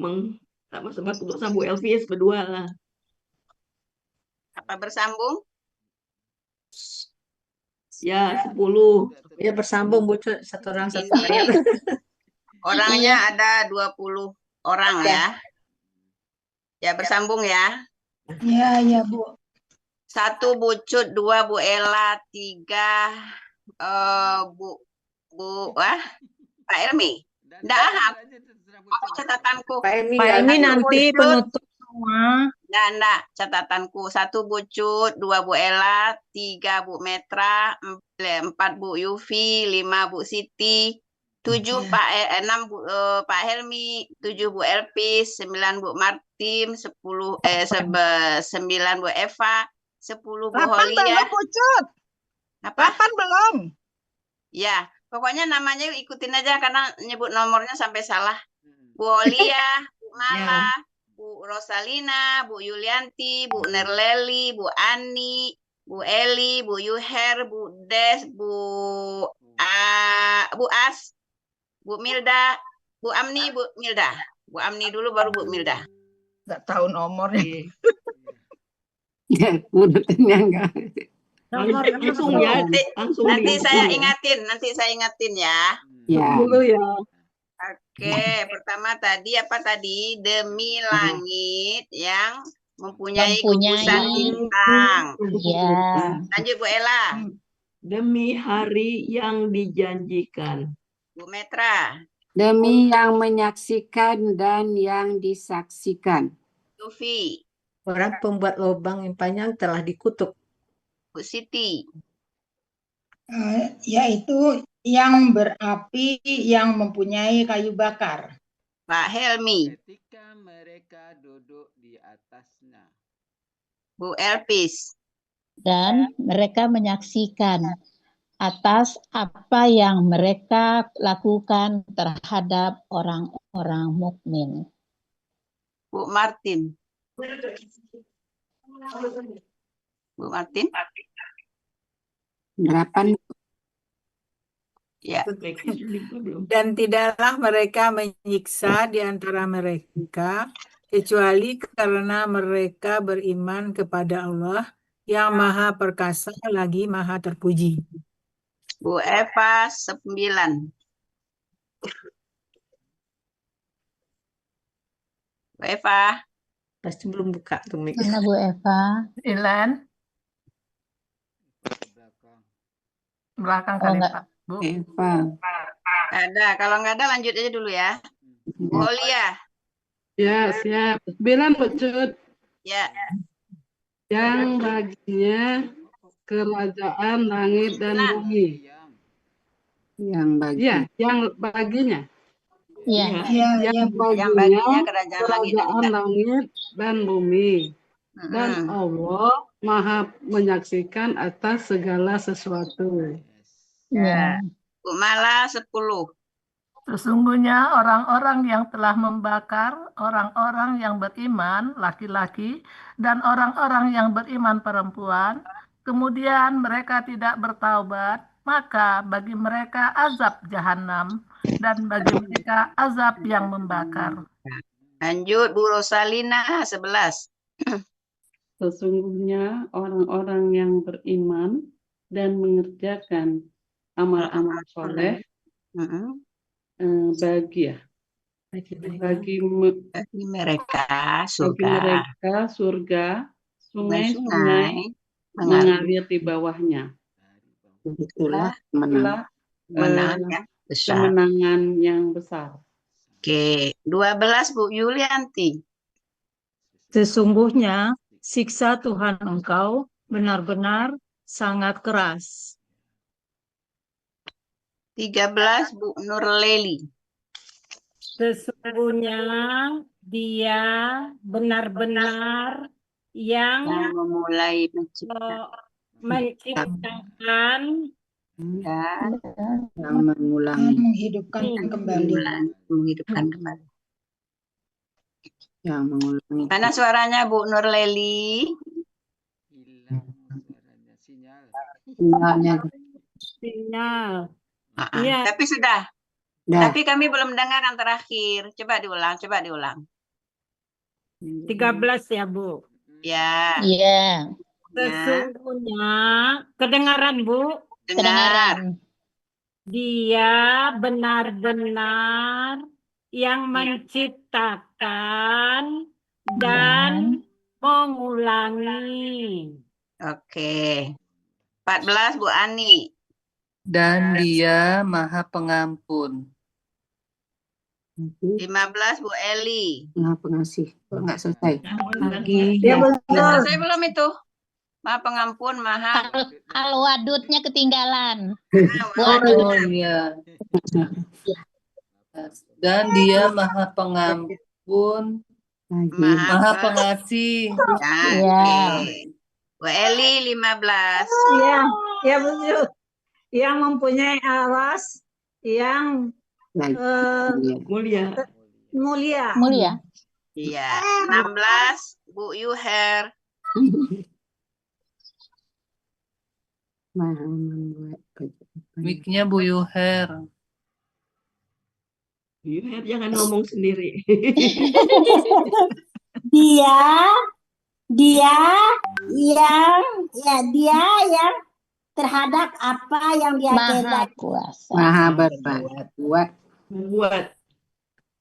sama keputusan Bu Elvis berdua lah. Apa bersambung? Ya, 10. Ya bersambung Bu Cut, satu orang satu Ini ayat. orangnya ada 20 orang ya. Ya bersambung ya. Iya, Bu. 1 Bu Cut, 2 Bu Ella, 3 Pak Elmi. Nggak, catatanku. Pak Emi Pak nggak Emi ada. nanti penutup semua. Nggak, catatanku. 1 Bu Cut, 2 Bu Ella, 3 Bu Metra, 4 Bu Yufi, 5 Bu Siti, 6 Pak Helmi, 7 Bu Elpis, 9 Bu Martim, 9 Bu Eva, 10 Bu 8 Holia. belum, Bu Cut. Apa? 8 belum. Ya, pokoknya namanya ikutin aja karena nyebut nomornya sampai salah. Bu Holia, Bu Mala, Bu Rosalina, Bu Yulianti, Bu Nerleli, Bu Ani, Bu Eli, Bu Yuher, Bu Des, Bu As, Bu Milda, Bu Amni, Bu Milda. Bu Amni dulu baru Bu Milda. Nggak tahu nomornya. Urutannya enggak. Langsung ya. Nanti saya ingatin ya. Ya. Dulu ya. Oke, pertama tadi apa tadi? Demi langit yang mempunyai gugusan bintang. Ya. Lanjut Bu Ella. Demi hari yang dijanjikan. Bu Metra. Demi yang menyaksikan dan yang disaksikan. Yufi. Orang pembuat lubang yang panjang telah dikutuk. Bu Siti. Yaitu yang berapi yang mempunyai kayu bakar. Pak Helmi. Ketika mereka duduk di atasnya. Bu Elpis. Dan mereka menyaksikan atas apa yang mereka lakukan terhadap orang-orang mukmin. Bu Martin. Bu Martin. 8. Ya. Dan tidaklah mereka menyiksa di antara mereka, kecuali karena mereka beriman kepada Allah yang Maha Perkasa lagi Maha Terpuji. Bu Eva 9. Bu Eva. Pasti belum buka tuh Mik. Mana Bu Eva? 9. Belakang Oh, kali enggak. Pak. Bu. Eva. Ada. Kalau nggak ada lanjut aja dulu ya. Bu Holia. Ya, siap. 9 Bu Cut. Ya. Yang baginya kerajaan langit dan bumi. Yang bagi. Iya, yang baginya. Iya. Yang baginya kerajaan langit dan bumi. Dan Allah Maha menyaksikan atas segala sesuatu. Ya. Bu Mala 10. Sesungguhnya orang-orang yang telah membakar orang-orang yang beriman laki-laki dan orang-orang yang beriman perempuan, kemudian mereka tidak bertaubat, maka bagi mereka azab jahanam dan bagi mereka azab yang membakar. Lanjut Bu Rosalina 11. Sesungguhnya orang-orang yang beriman dan mengerjakan amal-amal soleh bagi ya. Bagi mereka bagi surga. mereka surga, sungai-sungai Sungai-sungai mengalir di bawahnya. Itulah Itulah kemenangan yang besar. kemenangan yang besar. Oke, 12 Bu Yulianti. Sesungguhnya siksa Tuhan engkau benar-benar sangat keras. 13 Bu Nurleli. Sesungguhnya dia benar-benar yang memulai menciptakan dan yang mengulangi, menghidupkan kembali. menghidupkan kembali. yang mengulangi. Mana suaranya Bu Nurleli? Sinyalnya. Sinyal. Iya. Tapi sudah. Dah. Tapi kami belum dengar yang terakhir. Coba diulang. 13 ya, Bu. Ya. Iya. Sesungguhnya, kedengaran, Bu? Kedengaran. Dia benar-benar yang menciptakan dan mengulangi. Oke. 14 Bu Ani. Dan dia Maha Pengampun. 15 Bu Eli. Maha Pengasih. Kok nggak selesai? Ya, betul. Selesai belum itu? Maha Pengampun, Maha. Al-Wadudnya ketinggalan. Oh iya. Dan dia Maha Pengampun, Maha Pengasih. Ya. Bu Eli 15. Iya, ya betul. Yang mempunyai aras yang Mulia. mulia. Iya. 16 Bu Yuher. Maha membuat Mic-nya Bu Yuher. Yuher jangan ngomong sendiri. Dia yang terhadap apa yang dia Maha kehendaki. kuasa. Maha berbuat.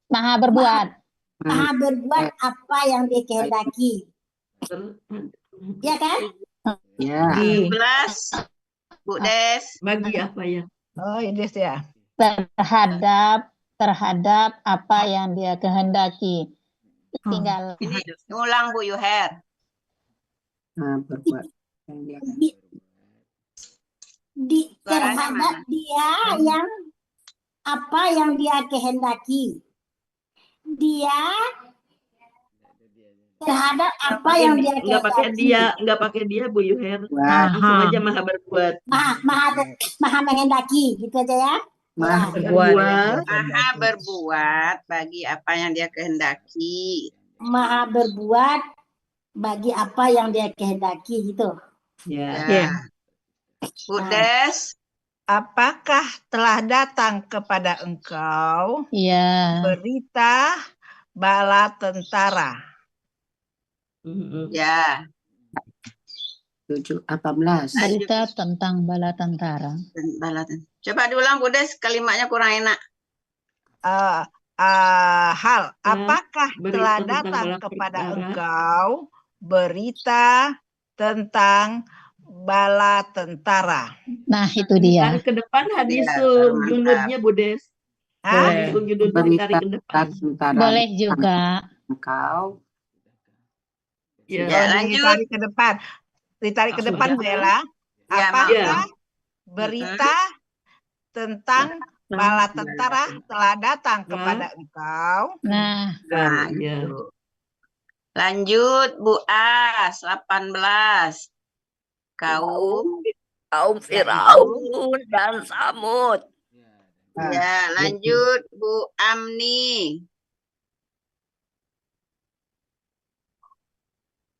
Maha berbuat. Maha berbuat apa yang dia kehendaki. Ya kan? Ya. 17 Bu Des. Bagi apa ya? Oh, ini ya. Terhadap apa yang dia kehendaki. Tinggal Ini ulang Bu Yuher. Berbuat. Terhadap dia yang apa yang dia kehendaki. Dia terhadap apa yang dia kehendaki. Nggak pakai dia Bu Yuher. Langsung aja Maha berbuat. Maha menghendaki, gitu aja ya. Maha berbuat bagi apa yang dia kehendaki. Maha berbuat bagi apa yang dia kehendaki, gitu. Ya. Bu Des. Apakah telah datang kepada engkau berita bala tentara? Ya. 18. Berita tentang bala tentara. Coba diulang Bu Des, kalimatnya kurang enak. Apakah telah datang kepada engkau berita tentang bala tentara? Nah, itu dia. Tarik ke depan hadisul junudnya Bu Des. Hadisul junudnya ditarik ke depan. Boleh juga. Engkau. Ya, lanjut. Ditarik ke depan. Ditarik ke depan, Bu Ella. Apakah berita tentang bala tentara telah datang kepada engkau? Nah, lanjut Bu As 18. Kaum Firaun dan Samud. Ya, lanjut Bu Amni.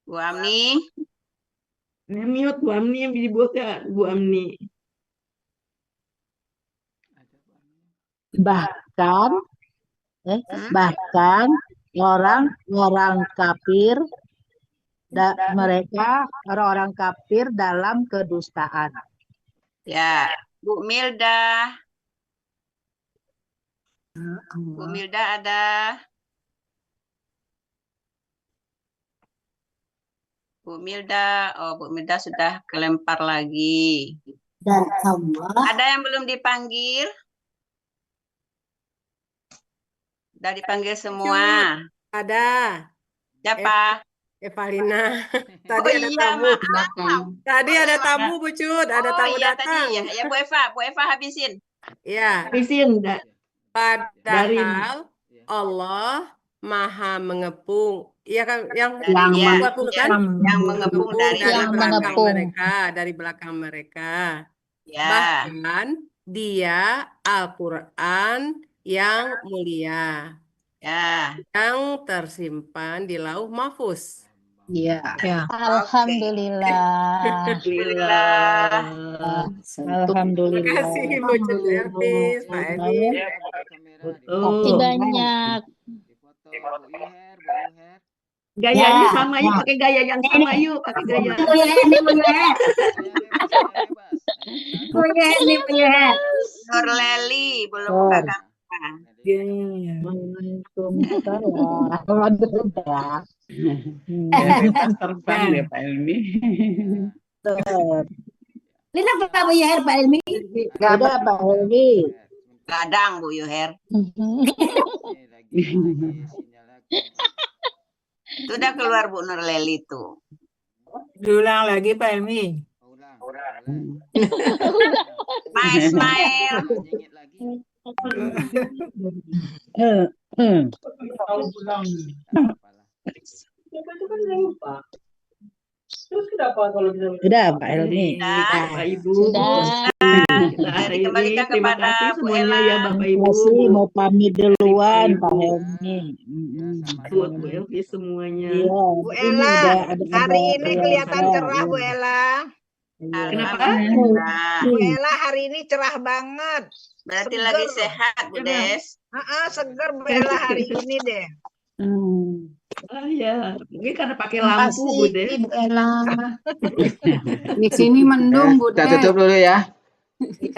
Bu Amni. Mute Bu Amni yang dibuat ya Bu Amni. Bahkan orang-orang kafir mereka orang-orang kafir dalam kedustaan. Ya, Bu Milda. Bu Milda ada. Bu Milda, oh Bu Milda sudah kelempar lagi. Dan Allah. Ada yang belum dipanggil? Udah dipanggil semua. Ada. Siapa? Evalina. Oh Tadi ada iya, tamu. maaf. Tadi ada tamu, Bu Cut. Ada Oh tamu iya datang. tadi ya, ya Bu Eva. Bu Eva habisin. Ya. Habisin. Padahal Allah Maha mengepung. Iya kan yang Yang mengepung dari Yang belakang mengepung. mereka, dari belakang mereka. Ya. Bahkan dia Al-Qur'an yang mulia. Ya. Yang tersimpan di Lauh Mahfuz. Iya. Alhamdulillah. Alhamdulillah. Terima kasih Bu Cut Elvis, Pak Edi. Makasih banyak. Gayanya sama yuk, pakai gaya yang sama yuk, pakai gaya. Punya. Nur Leli belum buka kamera. Bebas terbang deh Pak Elmi. Lina Pak Yuher, Pak Elmi. Gak ada Pak Helmi. Gadang Bu Yuher. Sudah keluar Bu Nur Leli tuh. Diulang lagi Pak Elmi. Smile. Udah Pak Helmi. Bapak Ibu. Sudah. Kita akhiri. Dikembalikan Terima kepada kasih Bu semuanya Ella. ya Bapak Ibu. Masih mau pamit duluan Ibu. Pak Helmi. Buat Bu Elvi semuanya. Iya. Bu Ini Ella, udah ada hari ini kelihatan keluarga. cerah Bu Ella. Kenapa? Alhamdulillah. Bu Ella hari ini cerah banget. Berarti Seger. lagi sehat Bu Des. Seger Bu Ella hari ini deh. Ah ya, mungkin karena pakai lampu Bu Des. Ibu Ella. Di sini mendung Bu Kita Des. tutup dulu ya.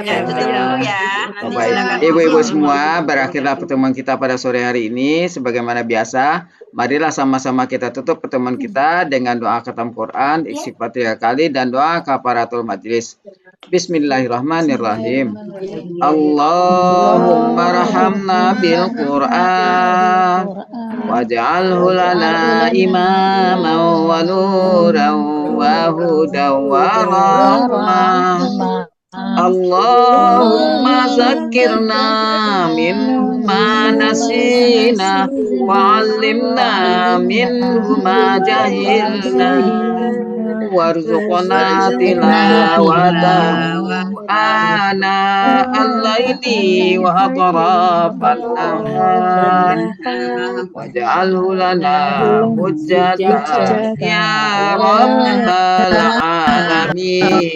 Ya, tutup dulu ya. Nanti Baik, silakan ibu-ibu ngomong. semua, berakhirlah pertemuan kita pada sore hari ini. Sebagaimana biasa, marilah sama-sama kita tutup pertemuan kita dengan doa khatam Quran, istighfar 3 kali, dan doa kafaratul majlis. Bismillahirrahmanirrahim. Allahumma rahamna bil Quran, waj'alhu lana imaman wa nuran wa hudan wa rahmah. Allahumma zakirna mimma nasina wa 'allimna minhu ma jahilna warzuqna tilawatahu ana al-laili wa atrafan nahar waj'alhu lana hujjatan ya rabbal alamin.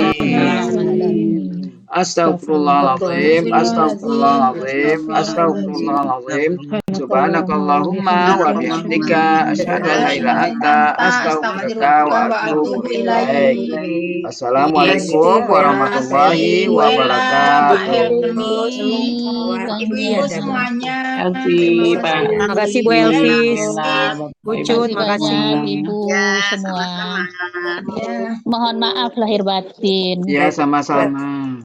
Astagfirullahaladzim, astagfirullahaladzim, astagfirullahaladzim. Subhanakallahumma wa bihamdika asyhadu an la ilaha anta astaghfiruka wa atubu ilaik. Assalamualaikum warahmatullahi wabarakatuh. Ibu-ibu semuanya. Terima kasih Bu Elvis. Bu Cut, makasih. Ibu semua. Mohon maaf lahir batin. Ya, sama-sama.